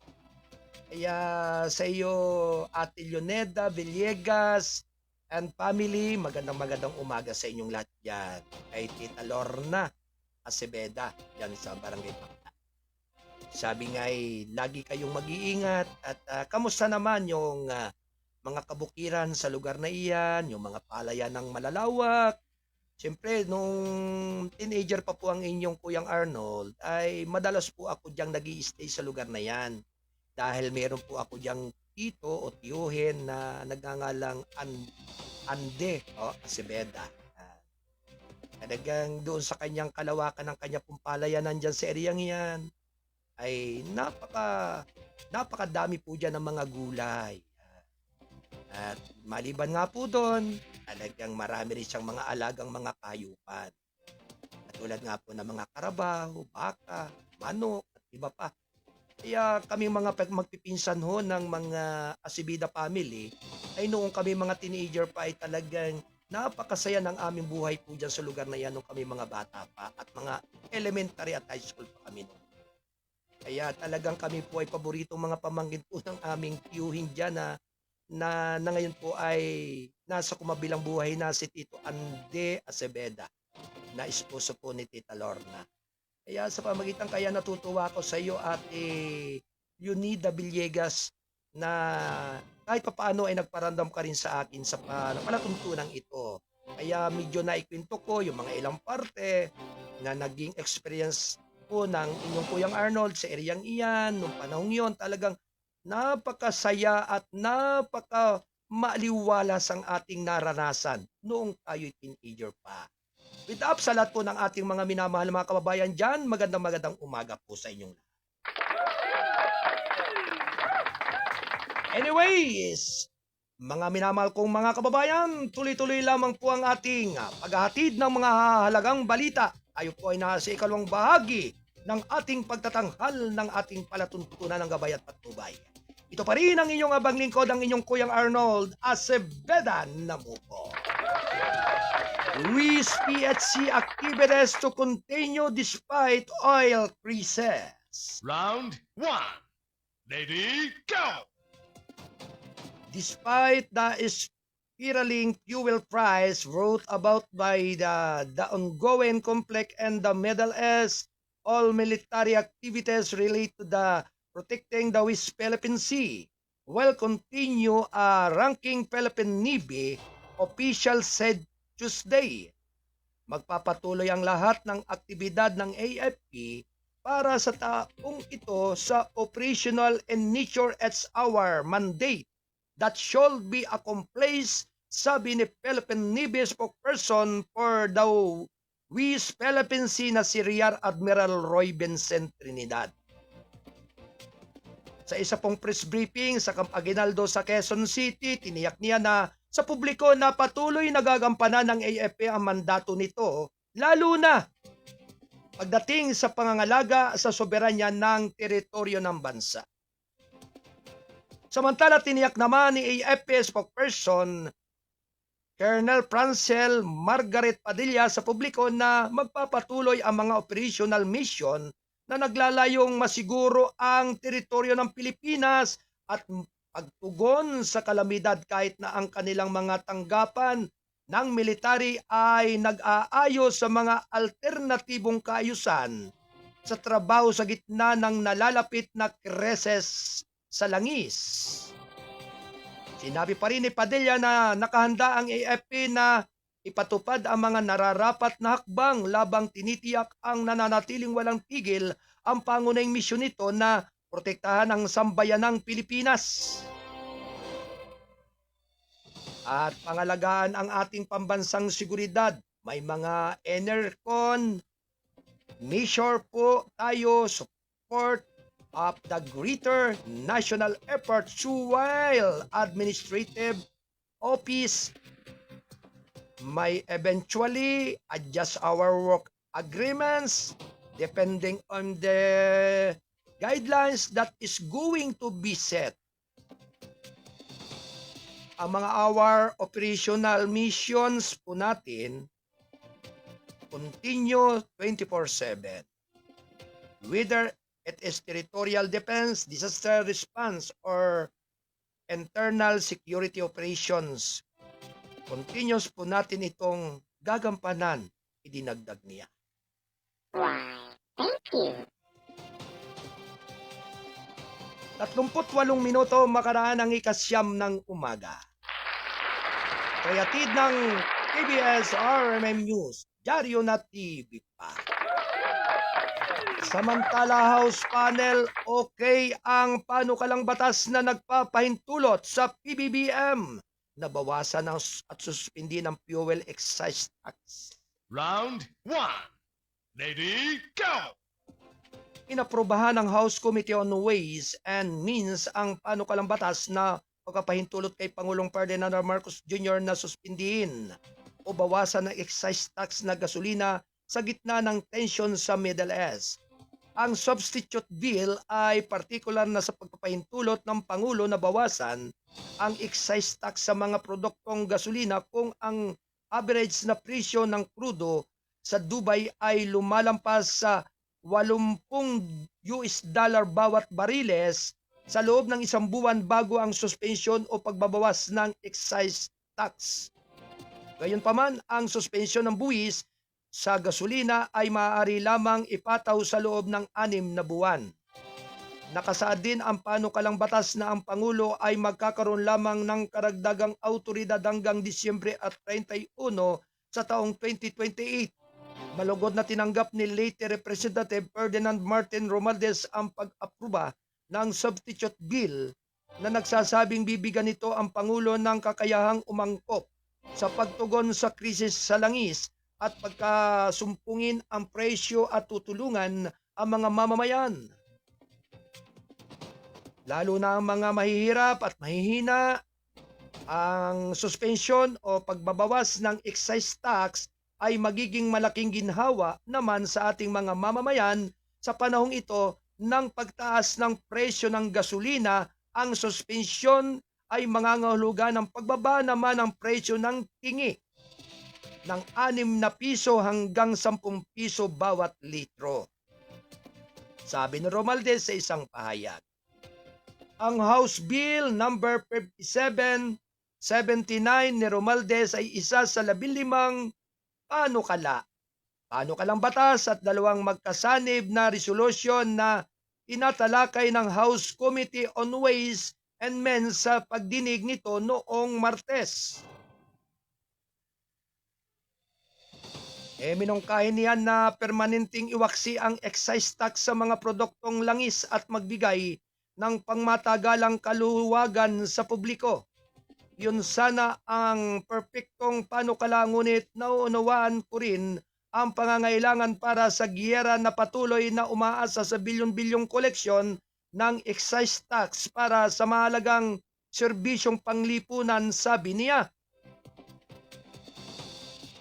Kaya sa iyo, Ate Leoneda Villegas and family, magandang umaga sa inyong lahat dyan. Kay Tita Lorna Acebeda, dyan sa Barangay Pakta. Sabi nga lagi kayong mag-iingat at kamusta naman yung mga kabukiran sa lugar na iyan, yung mga palayan ng malalawak. Siyempre, nung teenager pa po ang inyong Kuyang Arnold, ay madalas po ako diyang nag-i-stay sa lugar na yan. Dahil meron po ako diyang tito o tiyuhin na nagngangalang Ande Acebeda. Talagang doon sa kanyang kalawakan ng kanya pong palayanan dyan sa ereyang yan, ay napakadami po dyan ng mga gulay. At maliban nga po doon, talagang marami rin siyang mga alagang mga kayupan. Katulad nga po ng mga karabaw, baka, manok, at iba pa. Kaya kami mga magpipinsan ho ng mga Acebeda family, ay noong kami mga teenager pa ay talagang napakasaya ng aming buhay po dyan sa lugar na yan nung kami mga bata pa at mga elementary at high school pa kami noon. Kaya talagang kami po ay paboritong mga pamangkin po ng aming tiyuhin dyan na ngayon po ay nasa kumabilang buhay na si Tito Ande Acebeda na esposo po ni Tita Lorna. Kaya sa pamagitan kaya natutuwa ako sa iyo, Ate Leonida Villegas, na kahit papaano ay nagparandam ka rin sa akin sa palatuntunan ito. Kaya medyo naikwento ko yung mga ilang parte na naging experience po ng inyong Kuyang Arnold sa ereyang iyan. Nung panahong yon talagang napakasaya at napaka maaliwalas ang ating naranasan noong tayo'y teenager pa. With up sa lahat po ng ating mga minamahal mga kababayan dyan, magandang umaga po sa inyong lahat. Anyways, mga minamahal kong mga kababayan, tuloy-tuloy lamang po ang ating paghahatid ng mga halagang balita. Tayo po ay nasa ikalawang bahagi ng ating pagtatanghal ng ating palatuntunan ng gabay at patnubay. Ito pa rin ang inyong abang lingkod, ang inyong Kuyang Arnold Acebeda Namupo. Luis PHC activities to continue despite oil crisis. Round 1. Lady, go! Despite the spiraling fuel price brought about by the ongoing conflict in the Middle East, all military activities relate to the protecting the West Philippine Sea will continue, ranking Philippine Navy official said Tuesday. Magpapatuloy ang lahat ng aktibidad ng AFP para sa taong ito sa operational in nature as our mandate that should be accomplished, sabi ni Philippine Navy spokesperson for the West Philippine Sea na si Rear Admiral Roy Vincent Trinidad. Sa isa pong press briefing sa Camp Aguinaldo sa Quezon City, tiniyak niya na sa publiko na patuloy nagagampanan ng AFP ang mandato nito, lalo na pagdating sa pangangalaga sa soberanya ng teritoryo ng bansa. Samantala, tiniyak naman ni AFP spokesperson Colonel Francel Margaret Padilla sa publiko na magpapatuloy ang mga operational mission na naglalayong masiguro ang teritoryo ng Pilipinas at pagtugon sa kalamidad kahit na ang kanilang mga tanggapan ng military ay nag-aayos sa mga alternatibong kaayusan sa trabaho sa gitna ng nalalapit na krisis sa langis. Sinabi pa rin ni Padilla na nakahanda ang AFP na ipatupad ang mga nararapat na hakbang labang tinitiyak ang nananatiling walang tigil ang pangunahing misyon nito na protektahan ang sambayanang Pilipinas at pangalagaan ang ating pambansang seguridad. May mga ENERCON measure po tayo support of the greater national effort while administrative office may eventually adjust our work agreements depending on the guidelines that is going to be set. Ang mga our operational missions po natin continue 24/7. Whether It is territorial defense, disaster response, or internal security operations. Continuous po natin itong gagampanan, idinagdag niya. Why, thank you. 38 minuto makaraan ang ikasyam ng umaga. Kayatid ng PBS RMM News, dyaryo na TV pa. Samantala House Panel, okay ang panukalang batas na nagpapahintulot sa PBBM na bawasan at suspindi ng fuel excise tax. Round 1. Lady, go! Inaprobahan ng House Committee on Ways and Means ang panukalang batas na pagpapahintulot kay Pangulong Ferdinand R. Marcos Jr. na suspindihin o bawasan ng excise tax na gasolina sa gitna ng tensyon sa Middle East. Ang substitute bill ay partikular na sa pagpapahintulot ng Pangulo na bawasan ang excise tax sa mga produktong gasolina kung ang average na presyo ng krudo sa Dubai ay lumalampas sa $80 bawat bariles sa loob ng isang buwan bago ang suspensyon o pagbabawas ng excise tax. Gayunpaman, ang suspensyon ng buwis sa gasolina ay maaari lamang ipataw sa loob ng 6 na buwan. Nakasaad din ang panukalang batas na ang Pangulo ay magkakaroon lamang ng karagdagang autoridad hanggang Disyembre at 31 sa taong 2028. Malugod na tinanggap ni late Representative Ferdinand Martin Romualdez ang pag-aproba ng substitute bill na nagsasabing bibigyan nito ang Pangulo ng kakayahang umangkop sa pagtugon sa krisis sa langis at pagkasumpungin ang presyo at tutulungan ang mga mamamayan. Lalo na ang mga mahihirap at mahihina, ang suspension o pagbabawas ng excise tax ay magiging malaking ginhawa naman sa ating mga mamamayan sa panahong ito ng pagtaas ng presyo ng gasolina. Ang suspensyon ay mangangahulugan ng pagbaba naman ng presyo ng tingi ng 6 na piso hanggang 10 piso bawat litro. Sabi ni Romualdez sa isang pahayag. Ang House Bill number 5779 ni Romualdez ay isa sa 15 panukalang batas at 2 magkasanib na resolusyon na inatalakay ng House Committee on Ways and Means sa pagdinig nito noong Martes. Minungkahin niyan na permanenteng iwaksi ang excise tax sa mga produktong langis at magbigay ng pangmatagalang kaluwagan sa publiko. Yun sana ang perpektong panukala, ngunit nauunawaan ko rin ang pangangailangan para sa giyera na patuloy na umaasa sa bilyon-bilyong koleksyon ng excise tax para sa mahalagang serbisyong panglipunan, sabi niya.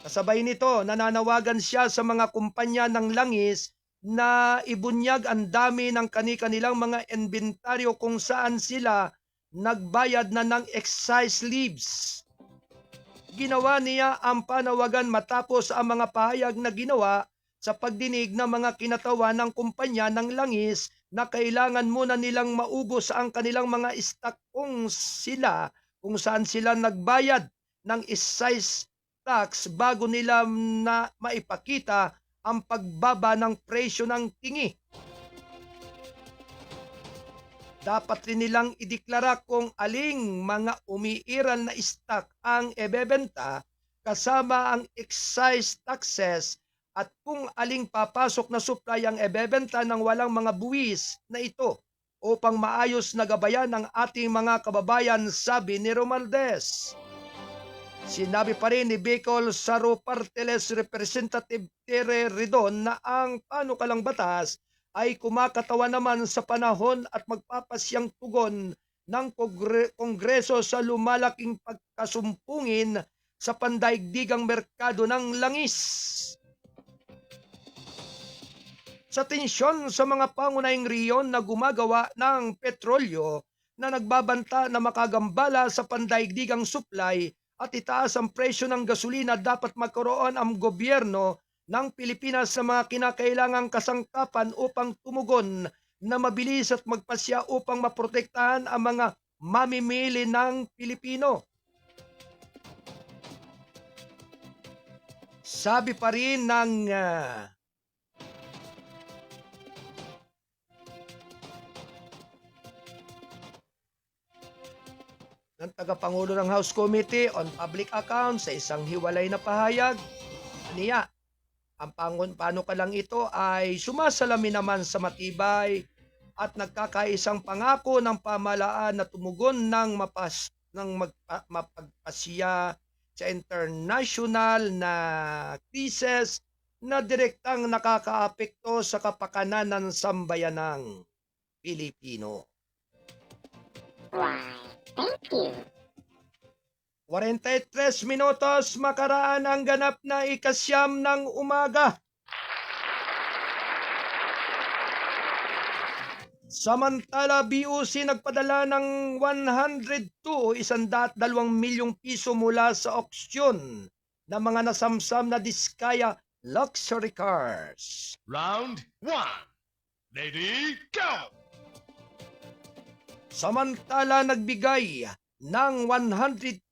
Kasabay nito, nananawagan siya sa mga kumpanya ng langis na ibunyag ang dami ng kani-kanilang mga inventaryo kung saan sila nagbayad na ng excise leaves. Ginawa niya ang panawagan matapos ang mga pahayag na ginawa sa pagdinig ng mga kinatawan ng kumpanya ng langis na kailangan muna nilang maubos ang kanilang mga stock kung saan sila nagbayad ng excise tax bago nila na maipakita ang pagbaba ng presyo ng tingi. Dapat rin nilang ideklara kung aling mga umiiral na stock ang ebebenta kasama ang excise taxes at kung aling papasok na supply ang ebebenta ng walang mga buwis na ito upang maayos na gabayan ng ating mga kababayan, sabi ni Romualdez. Sinabi pa rin ni Bicol Saro Parteles Representative Tere Ridon na ang panukalang batas ay kumakatawan naman sa panahon at magpapasyang tugon ng Kongreso sa lumalaking pagkasumpungin sa pandaigdigang merkado ng langis. Sa tensyon sa mga pangunahing riyon na gumagawa ng petrolyo na nagbabanta na makagambala sa pandaigdigang supply at itaas ang presyo ng gasolina, dapat magkaroon ang gobyerno ng Pilipinas sa mga kinakailangang kasangkapan upang tumugon na mabilis at magpasya upang maprotektahan ang mga mamimili ng Pilipino. Sabi pa rin ng tagapangulo ng House Committee on Public Accounts sa isang hiwalay na pahayag, niya, ang panukalang ito ay sumasalamin naman sa matibay at nagkakaisang pangako ng pamahalaan na tumugon ng mapagpasya sa international na krisis na direktang nakakaapekto sa kapakanan ng sambayanang Pilipino. Why, thank you. 43 minutos makaraan ang ganap na ikasyam ng umaga. Samantala, BOC nagpadala ng 102 milyong piso mula sa auksyon ng mga nasamsam na Diskaya luxury cars. Round 1. Lady, go! Samantala, nagbigay ng 102.2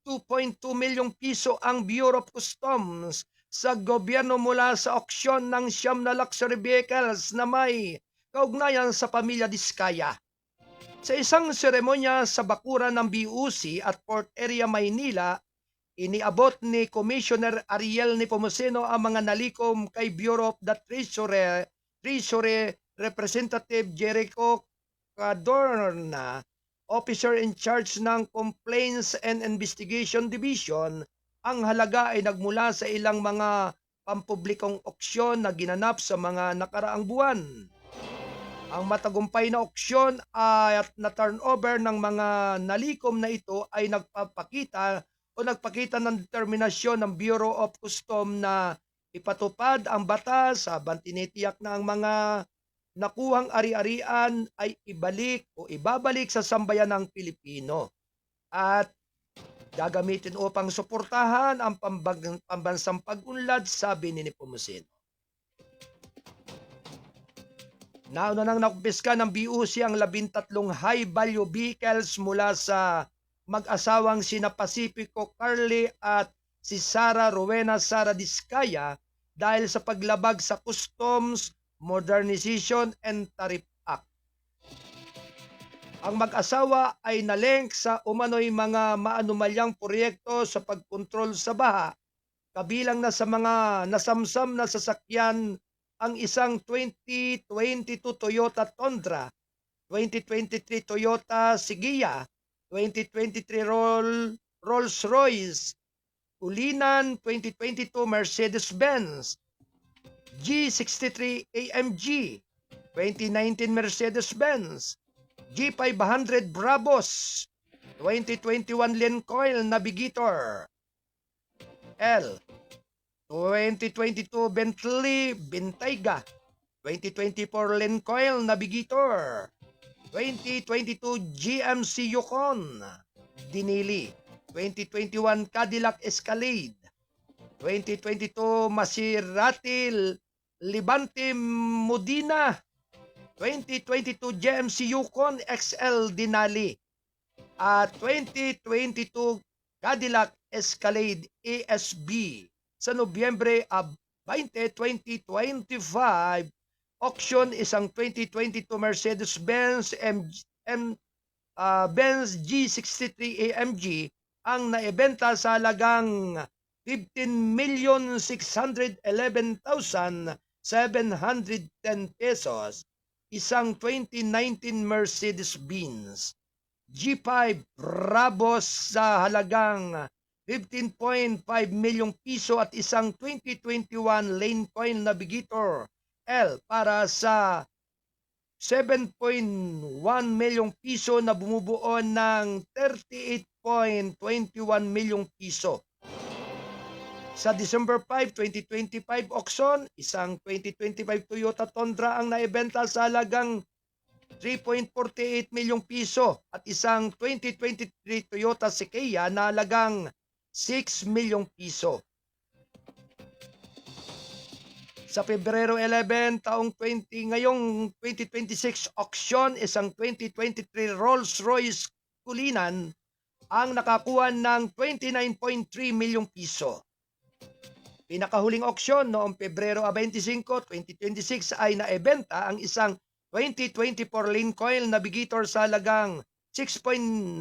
milyong piso ang Bureau of Customs sa gobyerno mula sa auksyon ng siyam na luxury vehicles na may kaugnayan sa pamilya Diskaya. Sa isang seremonya sa bakuran ng BUC at Port Area, Maynila, iniabot ni Commissioner Ariel Nepomuceno ang mga nalikom kay Bureau of the Treasury Representative Jericho Cadorna, Officer in charge ng Complaints and Investigation Division. Ang halaga ay nagmula sa ilang mga pampublikong auksyon na ginanap sa mga nakaraang buwan. Ang matagumpay na auksyon at na turnover ng mga nalikom na ito ay nagpakita ng determinasyon ng Bureau of Customs na ipatupad ang batas habang tinitiyak na ang mga nakuhang ari-arian ay ibabalik sa sambayan ng Pilipino at gagamitin upang suportahan ang pambansang pag-unlad, sabi ni Nepomuceno. Nauna nang nakumpiska ng BUC ang 13 high-value vehicles mula sa mag-asawang sina Pacifico Carly at si Sara Rowena Sara Diskaya dahil sa paglabag sa Customs Modernization and Tariff Act. Ang mag-asawa ay nalink sa umano'y mga maanumalyang proyekto sa pagkontrol sa baha, kabilang na sa mga nasamsam na sasakyan ang isang 2022 Toyota Tundra, 2023 Toyota Sigia, 2023 Rolls-Royce, Ulinan 2022 Mercedes-Benz, G63 AMG, 2019 Mercedes-Benz, G500 Brabus, 2021 Lincoln Navigator, L 2022 Bentley Bentayga, 2024 Lincoln Navigator, 2022 GMC Yukon Dinili, 2021 Cadillac Escalade, 2022 Maserati Levante Modena, 2022 GMC Yukon XL Denali, at 2022 Cadillac Escalade ASB. Sa Nobyembre 20, 2025, auction isang 2022 Mercedes-Benz Benz G63 AMG ang naibenta sa halagang 15,611,710 pesos, isang 2019 Mercedes-Benz G5 Brabus sa halagang 15.5 milyong piso at isang 2021 Lincoln Navigator L para sa 7.1 milyong piso na bumubuo ng 38.21 milyong piso. Sa December 5, 2025 auction, isang 2025 Toyota Tundra ang naibenta sa halagang 3.48 milyong piso at isang 2023 Toyota Sequoia na halagang 6 milyong piso. Sa Pebrero 11, ngayong 2026 auction, isang 2023 Rolls-Royce Cullinan ang nakakuha ng 29.3 milyong piso. Pinakahuling auction noong Pebrero 25, 2026 ay naibenta ang isang 2024 Lincoln Navigator sa halagang 6.95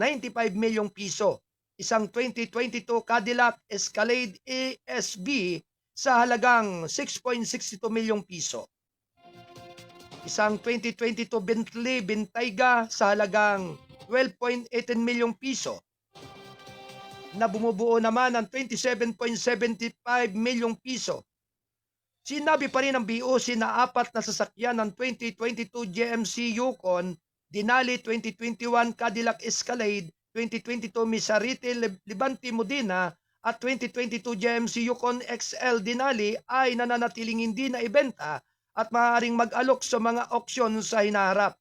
milyong piso. Isang 2022 Cadillac Escalade ASB sa halagang 6.62 milyong piso. Isang 2022 Bentley Bentayga sa halagang 12.18 milyong piso na bumubuo naman ng 27.75 milyong piso. Sinabi pa rin ng BOC na 4 na sasakyan ng 2022 GMC Yukon, Denali 2021 Cadillac Escalade, 2022 Maserati Levante Modena at 2022 GMC Yukon XL Denali ay nananatiling hindi na ibenta at maaaring mag-alok sa mga auksyon sa hinaharap.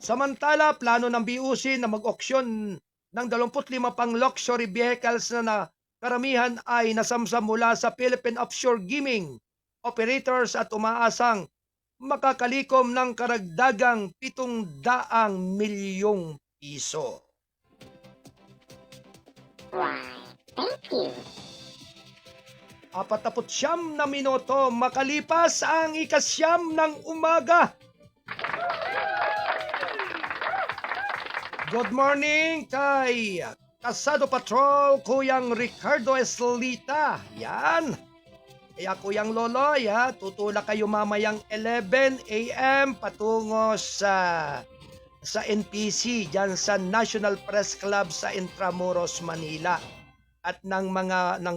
Samantala, plano ng BOC na mag-auksyon ng 25 pang luxury vehicles na karamihan ay nasamsam mula sa Philippine Offshore Gaming Operators at umaasang makakalikom ng karagdagang 700 milyong piso. Why, thank you. 49 na minuto makalipas ang 9 ng umaga. Good morning kay Kasado Patrol, Kuyang Ricardo Eslita. Yan. Kaya Kuyang Loloy, tutulak kayo mamayang 11 a.m. patungo sa NPC, dyan sa National Press Club sa Intramuros, Manila. At ng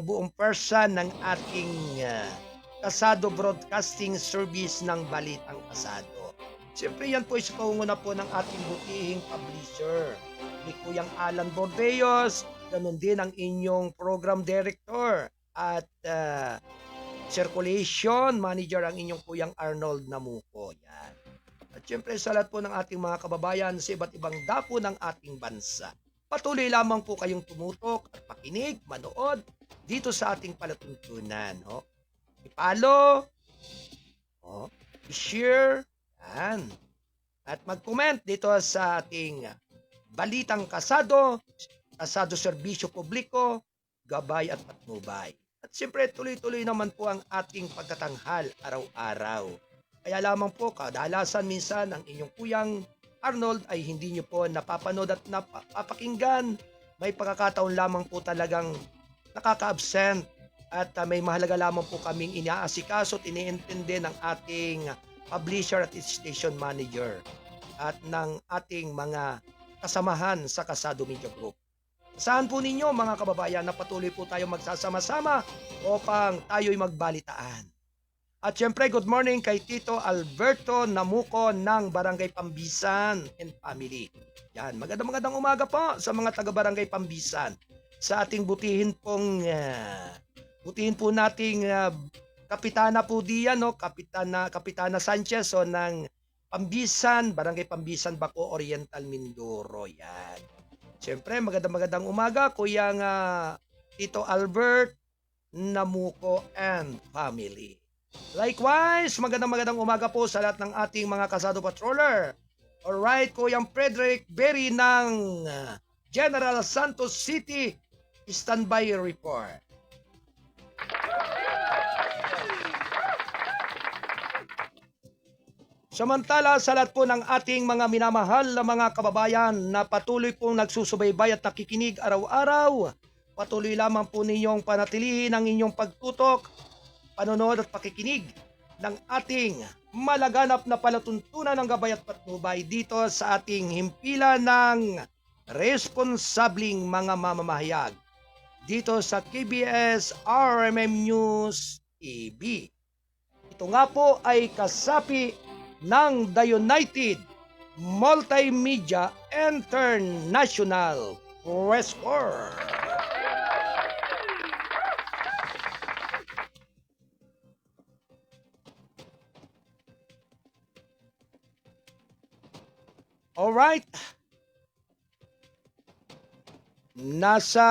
buong person ng ating Kasado Broadcasting Service ng Balitang Kasado. Siyempre yan po sa pangunguna po ng ating butihing publisher, ni Kuyang Alan Bordeos, ganun din ang inyong program director at circulation manager ang inyong Kuyang Arnold Namuco. Yan. At siyempre sa lahat po ng ating mga kababayan sa iba't ibang dako ng ating bansa. Patuloy lamang po kayong tumutok at makinig, manood dito sa ating palatuntunan. I-follow, i-share, yan. At mag-comment dito sa ating Balitang Kasado, Kasado Serbisyo Publiko, Gabay at Patnubay. At siyempre tuloy-tuloy naman po ang ating pagtatanghal araw-araw. Kaya lamang po kadalasan minsan ang inyong Kuyang Arnold ay hindi nyo po napapanood at napapakinggan. May pagkakataon lamang po talagang nakaka-absent at may mahalaga lamang po kaming inaasikaso at iniintindi ng ating publisher at station manager at ng ating mga kasamahan sa Kasado Media Group. Saan po ninyo mga kababayan na patuloy po tayo magsasama-sama upang tayo'y magbalitaan. At syempre, good morning kay Tito Alberto Namuco ng Barangay Pambisan and Family. Yan, magandang umaga po sa mga taga-Barangay Pambisan. Sa ating butihin po nating Kapitana po diyan, Kapitana Sanchez ng Pambisan, Barangay Pambisan, Baco Oriental, Mindoro. Yan. Siyempre, magandang umaga, Kuyang Tito Albert Namuco and Family. Likewise, magandang umaga po sa lahat ng ating mga Kasado Patroller. Alright, Kuyang Frederick Berry ng General Santos City, standby report. Samantala sa lahat po ng ating mga minamahal na mga kababayan na patuloy pong nagsusubaybay at nakikinig araw-araw, patuloy lamang po ninyong panatilihin ang inyong pagtutok, panonood at pakikinig ng ating malaganap na palatuntunan ng Gabay at Patnubay dito sa ating himpilan ng responsabling mga mamamahayag dito sa KBS RMM News TV. Ito nga po ay kasapi ng The United Multimedia International Press Corps. Alright. Nasa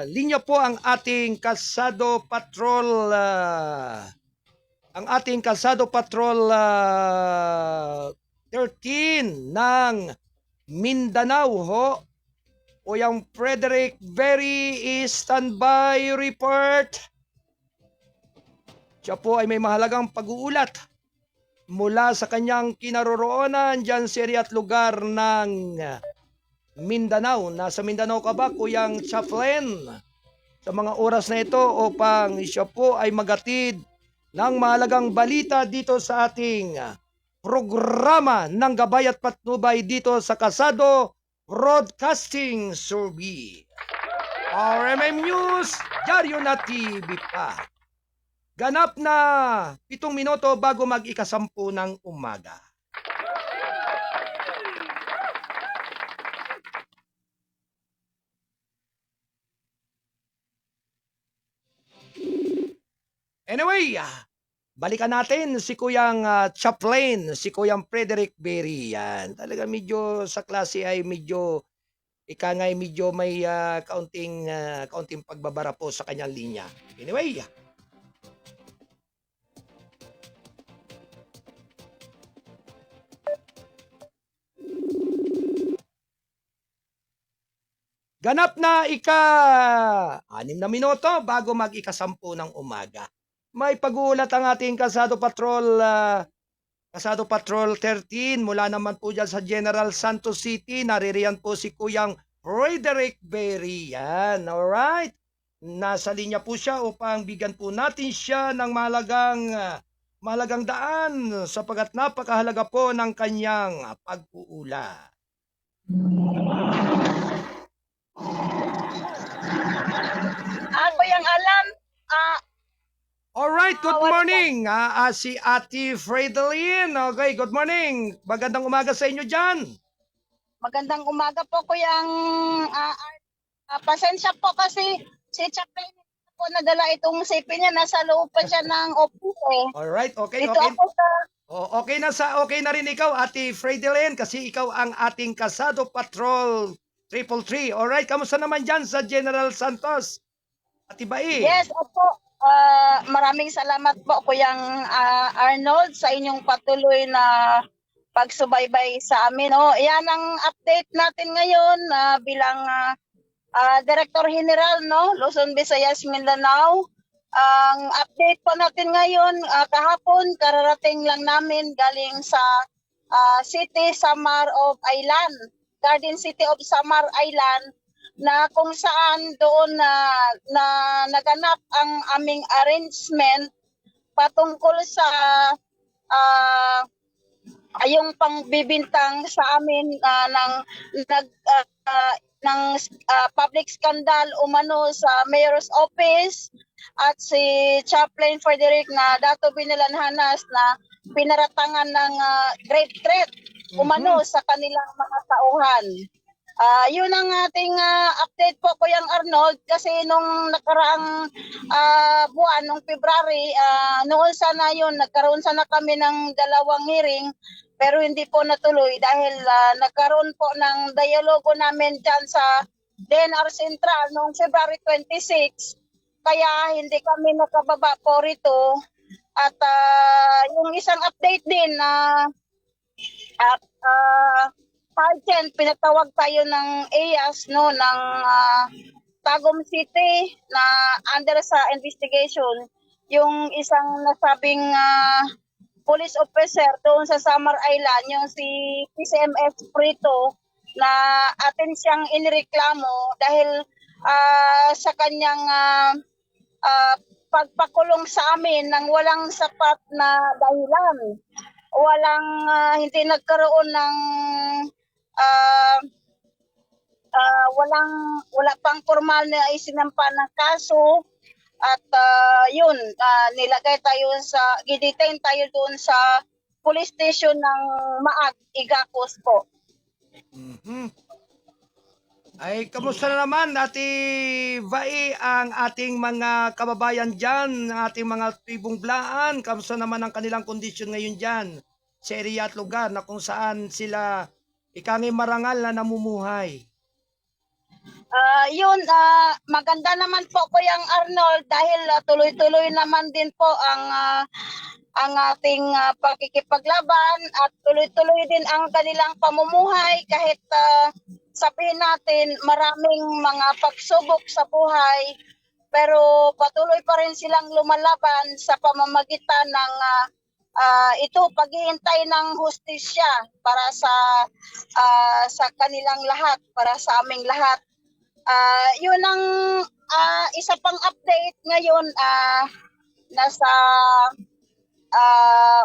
linya po ang ating Kalsado Patrol ang ating Kalsado Patrol 13 ng Mindanao ho. O yung Frederick Berry is standby report. Siya po ay may mahalagang pag-uulat mula sa kanyang kinaroroonan dyan sa area at lugar ng Mindanao. Nasa Mindanao ka ba, Kuyang Chaplain? Sa mga oras na ito upang siya po ay magatid ng mahalagang balita dito sa ating programa ng Gabay at Patnubay dito sa Kalsado Broadcasting Survey. RMM News, Dyaryo na TV pa. Ganap na 7 minuto bago mag-ikasampu ng umaga. Anyway, balikan natin si Kuyang Chaplain, si Kuyang Frederick Berry. Yan. Talaga medyo sa klase ay medyo ikangay medyo may kaunting pagbabara po sa kanyang linya. Anyway, ganap na 6 na minuto bago mag-ika-10 ng umaga. May pag-uulat ang ating Kalsado Patrol 13 mula naman po dyan sa General Santos City. Naririyan po si Kuyang Frederick Berry. Yan, alright. Nasa linya po siya upang bigyan po natin siya ng mahalagang daan sapagat napakahalaga po ng kanyang pag-uulat. Ako yung alam, Alright, good morning. Si Ate Fredeline. Okay, good morning. Magandang umaga sa inyo dyan. magandang umaga po kuyang pasensya po kasi si Chaplain po nadala itong sipi niya, nasa loob pa siya ng office eh. Alright, okay, Dito okay. ako sa, Okay na rin ikaw, Ate Fredeline, kasi ikaw ang ating Kalsado Patrol 333. Alright, kamusta naman dyan sa General Santos? Ate Bai? yes, opo. Maraming salamat po kuyang Arnold sa inyong patuloy na pagsubaybay sa amin. Yan ang update natin ngayon bilang Director General Luzon, Visayas, Mindanao. Ang update po natin ngayon kahapon kararating lang namin galing sa City Samar of Island, Garden City of Samar Island, na kung saan doon na naganap ang aming arrangement patungkol sa yung pangbibintang sa amin ng public scandal umano sa Mayor's Office at si Chaplain Frederick na dato binilanhanas na pinaratangan ng great threat umano sa kanilang mga tauhan. Yun ang ating update po, Kuyang Arnold, kasi nung nakaraang buwan, nung February, noon sana yun, nagkaroon sana kami ng 2 hearing, pero hindi po natuloy dahil nagkaroon po ng dialogo namin dyan sa DNR Central noong February 26, kaya hindi kami nakababa po rito. At yung isang update din na Sergeant, pinatawag tayo ng AS ng Tagum City na under sa investigation yung isang nasabing police officer doon sa Samar Island, yung si PCMS Prito, na atin siyang inireklamo dahil sa kanyang pagpakulong sa amin ng walang sapat na dahilan. Hindi nagkaroon ng wala pang formal na isinampa ng kaso at nilagay tayo gidetain tayo doon sa police station ng Maag, Igacos po. Mm-hmm. Ay, kamusta na naman, Ate Vai, ang ating mga kababayan dyan, ating mga tribong blaan? Kamusta naman ang kanilang kondisyon ngayon dyan sa area at lugar na kung saan sila ikangay marangal na namumuhay? Maganda naman po Kuyang Arnold dahil tuloy-tuloy naman din po ang ating pakikipaglaban at tuloy-tuloy din ang kanilang pamumuhay kahit sabihin natin maraming mga pagsubok sa buhay pero patuloy pa rin silang lumalaban sa pamamagitan ng paghihintay ng hustisya para sa kanilang lahat, para sa aming lahat. Yun ang isa pang update ngayon, nasa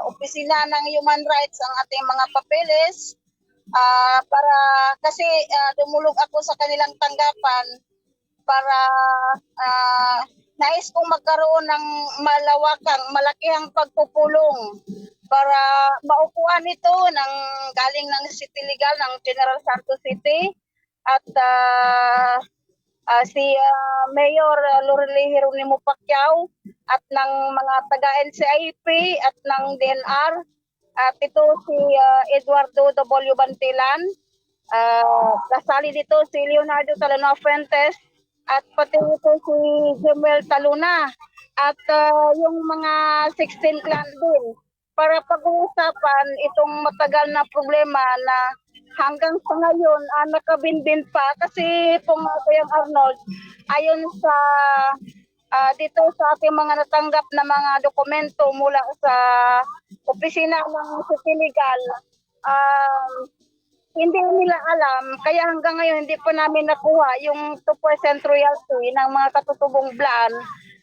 opisina ng Human Rights ang ating mga papeles para kasi dumulog ako sa kanilang tanggapan para nais kong magkaroon ng malakihang pagpupulong para maupuan ito galing ng City Legal ng General Santos City at si Mayor Lorely Geronimo Pacquiao at ng mga taga-NCIP at ng DNR at ito si Eduardo W. Bantilan, kasali dito si Leonardo Talona Fuentes at pati ito si Jemel Taluna at yung mga 16 clan din para pag-uusapan itong matagal na problema na hanggang sa ngayon nakabinbin pa kasi po mga Kuyang Arnold ayon sa dito sa ating mga natanggap na mga dokumento mula sa opisina ng City Legal, hindi nila alam kaya hanggang ngayon hindi pa namin nakuha yung 2% royalty ng mga katutubong blaan,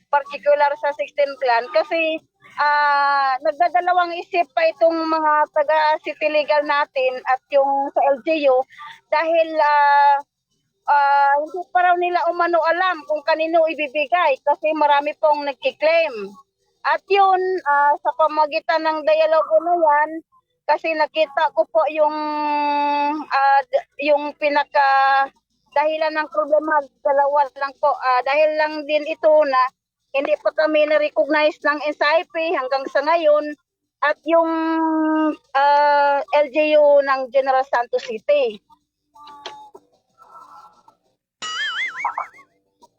particular sa 16 clan kasi nagdadalawang isip pa itong mga taga City Legal natin at yung sa LGU dahil hindi pa raw nila umano alam kung kanino ibibigay kasi marami pong nagkiklaim. At yun, sa pamagitan ng dialogo na yan, kasi nakita ko po yung pinaka dahilan ng problema, dalawa lang po. Dahil lang din ito na hindi pa kami na-recognize ng NCIP hanggang sa ngayon at yung LGU ng General Santos City.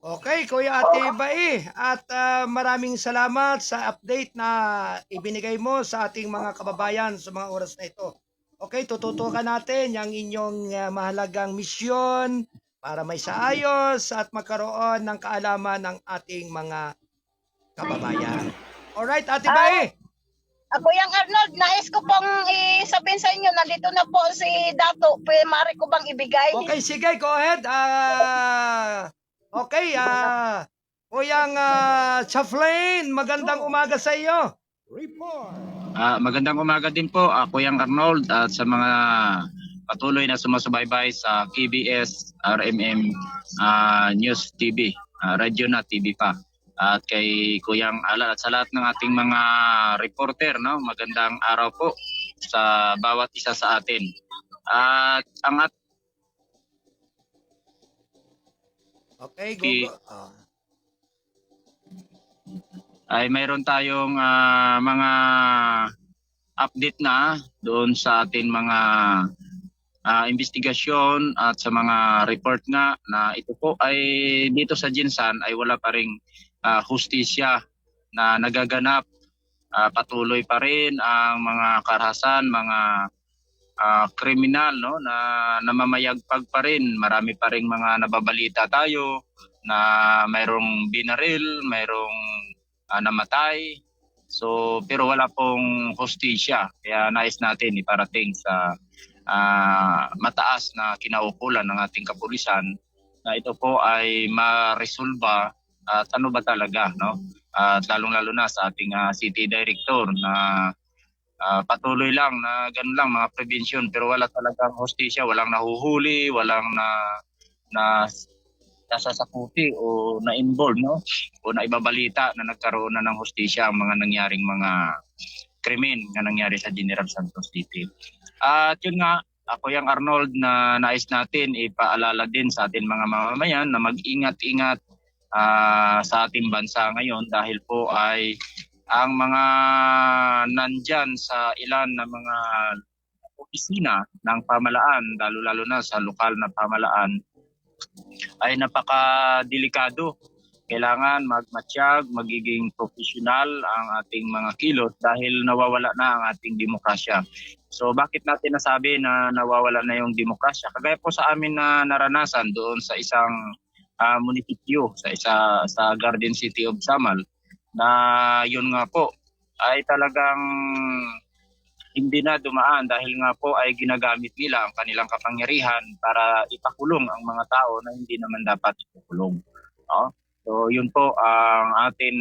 Okay, Kuya Ate Bai, at maraming salamat sa update na ibinigay mo sa ating mga kababayan sa mga oras na ito. Okay, tututukan natin yung inyong mahalagang misyon para may saayos at magkaroon ng kaalaman ng ating mga kababayan. Alright, Ate Bai. Kuyang Arnold, nais ko pong isabihin sa inyo, nandito na po si Dato. Maaari ko bang ibigay? Okay, sige, go ahead. Okay, Kuyang Chaflane, magandang umaga sa iyo. Magandang umaga din po, Kuyang Arnold, at sa mga patuloy na sumasubaybay sa KBS, RMM News TV, Radio na TV pa. At kay Kuyang Alan at sa lahat ng ating mga reporter, no? Magandang araw po sa bawat isa sa atin. At ang Okay, go. Ay mayroon tayong mga update na doon sa ating mga investigasyon at sa mga report nga na ito po ay dito sa Jinsan ay wala pa ring hustisya na nagaganap. Patuloy pa rin ang mga karahasan, mga kriminal, no, na namamayagpag pa rin. Marami pa ring mga nababalita tayo na mayroong binaril, mayroong namatay. So pero wala pong hustisya. Kaya nais natin iparating sa mataas na kinaukulan ng ating kapulisan na ito po ay ma-resolba at ano ba talaga, no? At lalong-lalo na sa ating city director na patuloy lang na ganun lang mga prevention pero wala talagang hustisya, walang nahuhuli, walang nasasakuti o na-involve, no? O naibabalita na nagkaroon na ng hustisya ang mga nangyaring mga krimen na nangyari sa General Santos City. At yun nga, Kuyang Arnold, na nais natin ipaalala din sa ating mga mamamayan na mag-ingat-ingat sa ating bansa ngayon dahil po ay ang mga nandyan sa ilan na mga opisina ng pamalaan, lalo-lalo na sa lokal na pamalaan, ay napakadelikado. Kailangan magmatsyag, magiging professional ang ating mga kilos dahil nawawala na ang ating demokrasya. So bakit natin nasabi na nawawala na yung demokrasya? Kagaya po sa amin na naranasan doon sa isang munisipyo, sa Garden City of Samal, na yun nga po ay talagang hindi na dumaan dahil nga po ay ginagamit nila ang kanilang kapangyarihan para ipakulong ang mga tao na hindi naman dapat ipakulong. No? So yun po ang atin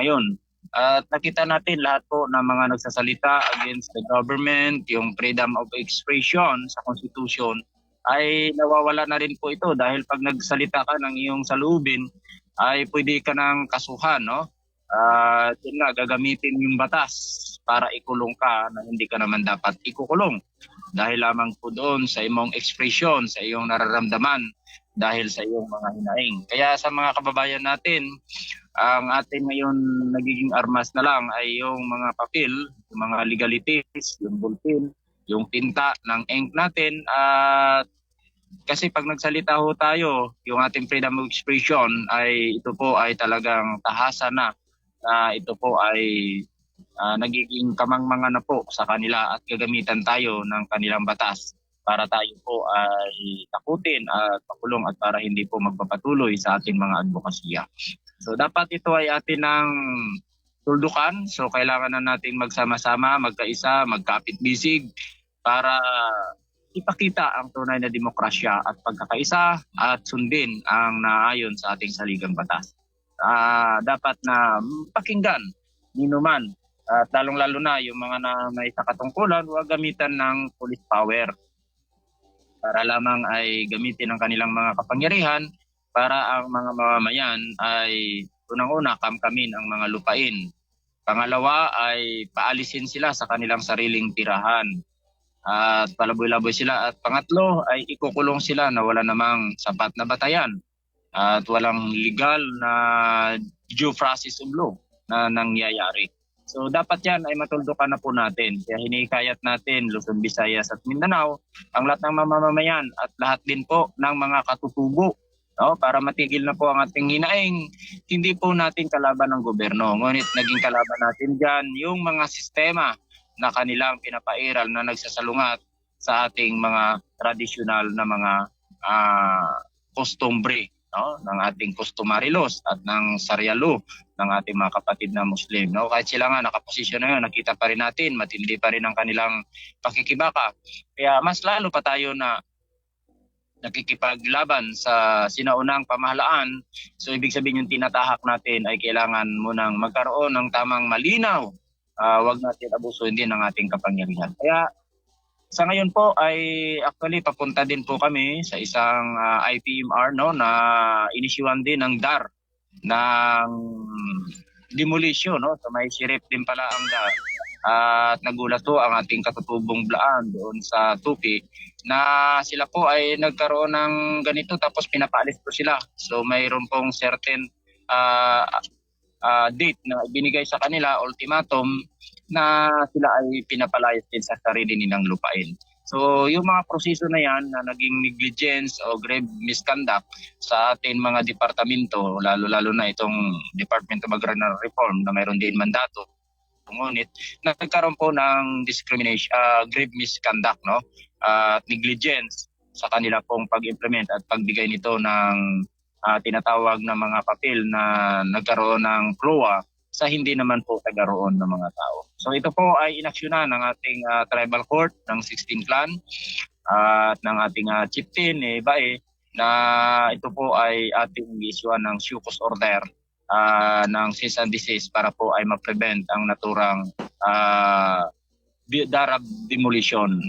ngayon. At nakita natin lahat po ng mga nagsasalita against the government, yung freedom of expression sa Constitution, ay nawawala na rin po ito dahil pag nagsalita ka ng iyong saloobin ay pwede ka ng kasuhan, no? Yun nga, gagamitin yung batas para ikulong ka na hindi ka naman dapat ikukulong dahil lamang po doon sa iyong expression, sa iyong nararamdaman dahil sa iyong mga hinaing. Kaya sa mga kababayan natin, ang atin ngayon nagiging armas na lang ay yung mga papel, yung mga legalities, yung bulletin, yung tinta ng ink natin. At kasi pag nagsalita ho tayo, yung ating freedom of expression ay ito po ay talagang tahasan na ito po ay nagiging kamangmanga na po sa kanila at gagamitan tayo ng kanilang batas para tayo po ay takutin at pakulong at para hindi po magpapatuloy sa ating mga advokasya. So dapat ito ay atin ng tuldukan. So kailangan na natin magsama-sama, magkaisa, magkapit-bisig para ipakita ang tunay na demokrasya at pagkakaisa at sundin ang naayon sa ating saligang batas. Dapat na pakinggan ninuman at lalong-lalo na yung mga na may katungkulan, huwag gamitan ng police power para lamang ay gamitin ang kanilang mga kapangyarihan para ang mga mamamayan ay unang-una kamkamin ang mga lupain. Pangalawa ay paalisin sila sa kanilang sariling tirahan at palaboy-laboy sila. At pangatlo ay ikukulong sila na wala namang sapat na batayan at walang legal na due process of law na nangyayari. So dapat yan ay matuldukan na po natin. Kaya hinikayat natin Luzon, Visayas at Mindanao, ang lahat ng mamamayan at lahat din po ng mga katutubo, no, para matigil na po ang ating hinaing. Hindi po natin kalaban ng gobyerno, ngunit naging kalaban natin dyan yung mga sistema na kanilang pinapairal na nagsasalungat sa ating mga tradisyonal na mga customary, no, ng ating customary laws at ng Sharia law ng ating mga kapatid na Muslim. No? Kahit sila nga nakaposisyon na yun, nakita pa rin natin, matindi pa rin ang kanilang pakikibaka. Kaya mas lalo pa tayo na nakikipaglaban sa sinaunang pamahalaan. So ibig sabihin yung tinatahak natin ay kailangan munang magkaroon ng tamang malinaw. Huwag natin abusuin din ang ating kapangyarihan. Kaya sa ngayon po ay actually papunta din po kami sa isang IPMR, no, na inisyuhan din ng DAR ng demolition, no. So may sirip din pala ang DAR. At nagulat po ang ating katutubong Blaan doon sa Tupi na sila po ay nagkaroon ng ganito tapos pinapaalis po sila. So mayroon pong certain date na binigay sa kanila, ultimatum, na sila ay pinapalayas din sa sarili nilang lupain. So yung mga proseso na yan na naging negligence o grave misconduct sa ating mga departamento, lalo-lalo na itong Department of Agrarian Reform na mayroon din mandato, ngunit nagkaroon po ng discrimination, grave misconduct, no, at negligence sa kanila pong pag-implement at pagbigay nito ng tinatawag na mga papel na nagkaroon ng CLOA sa hindi naman po nagkaroon ng mga tao. So ito po ay inaksyonan ng ating tribal court ng 16 clan at ng ating chieftain Bae na ito po ay ating isyuan ng show cause order ng cease and desist para po ay ma-prevent ang naturang darab demolition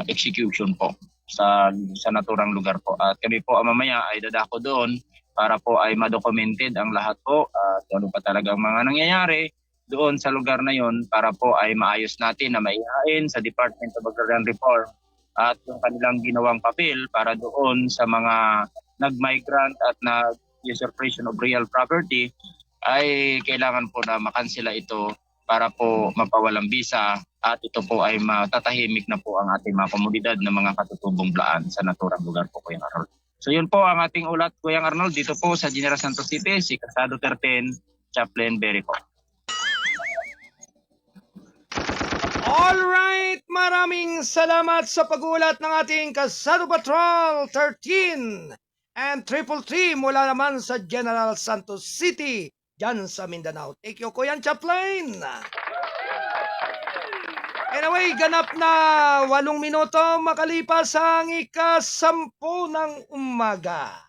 execution po sa naturang lugar po. At kami po mamaya ay dadako doon para po ay ma-documented ang lahat po at ano pa talagang mga nangyayari doon sa lugar na yon para po ay maayos natin na maihain sa Department of Agrarian Reform at yung kanilang ginawang papel para doon sa mga nag-migrant at nag-usurpation of real property ay kailangan po na makansela ito para po mapawalang bisa at ito po ay matatahimik na po ang ating mga komunidad ng mga katutubong Blaan sa naturang lugar po, Kuya Karol. So yun po ang ating ulat, Kuyang Arnold, dito po sa General Santos City, si Kasado 13, Chaplain Berry po. Alright, maraming salamat sa pag-ulat ng ating Kasado Patrol 13 and 333 mula naman sa General Santos City, dyan sa Mindanao. Thank you, Kuya Chaplain. Anyway, ganap na 8 minuto makalipas ang ika-10 ng umaga.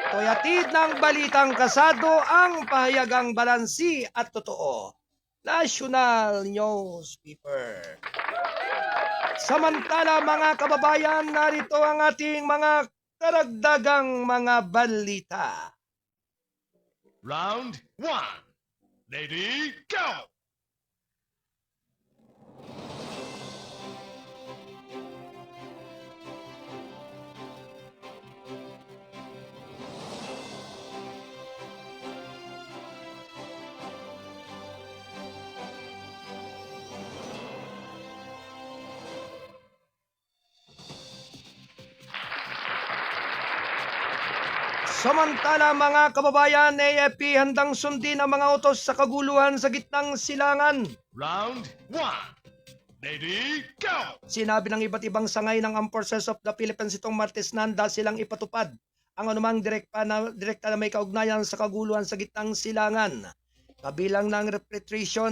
Ito'y hatid ng Balitang Kasado, ang pahayagang balansi at totoo. National Newspaper. Samantala mga kababayan, narito ang ating mga karagdagang mga balita. Round 1. Lady, go! Samantala mga kababayan, AFP handang sundin ang mga utos sa kaguluhan sa gitnang silangan. Round 1. Lady, go! Sinabi ng iba't ibang sangay ng Armed Forces of the Philippines itong Martes na handa silang ipatupad ang anumang direkta na may kaugnayan sa kaguluhan sa gitnang silangan. Kabilang ng repatriation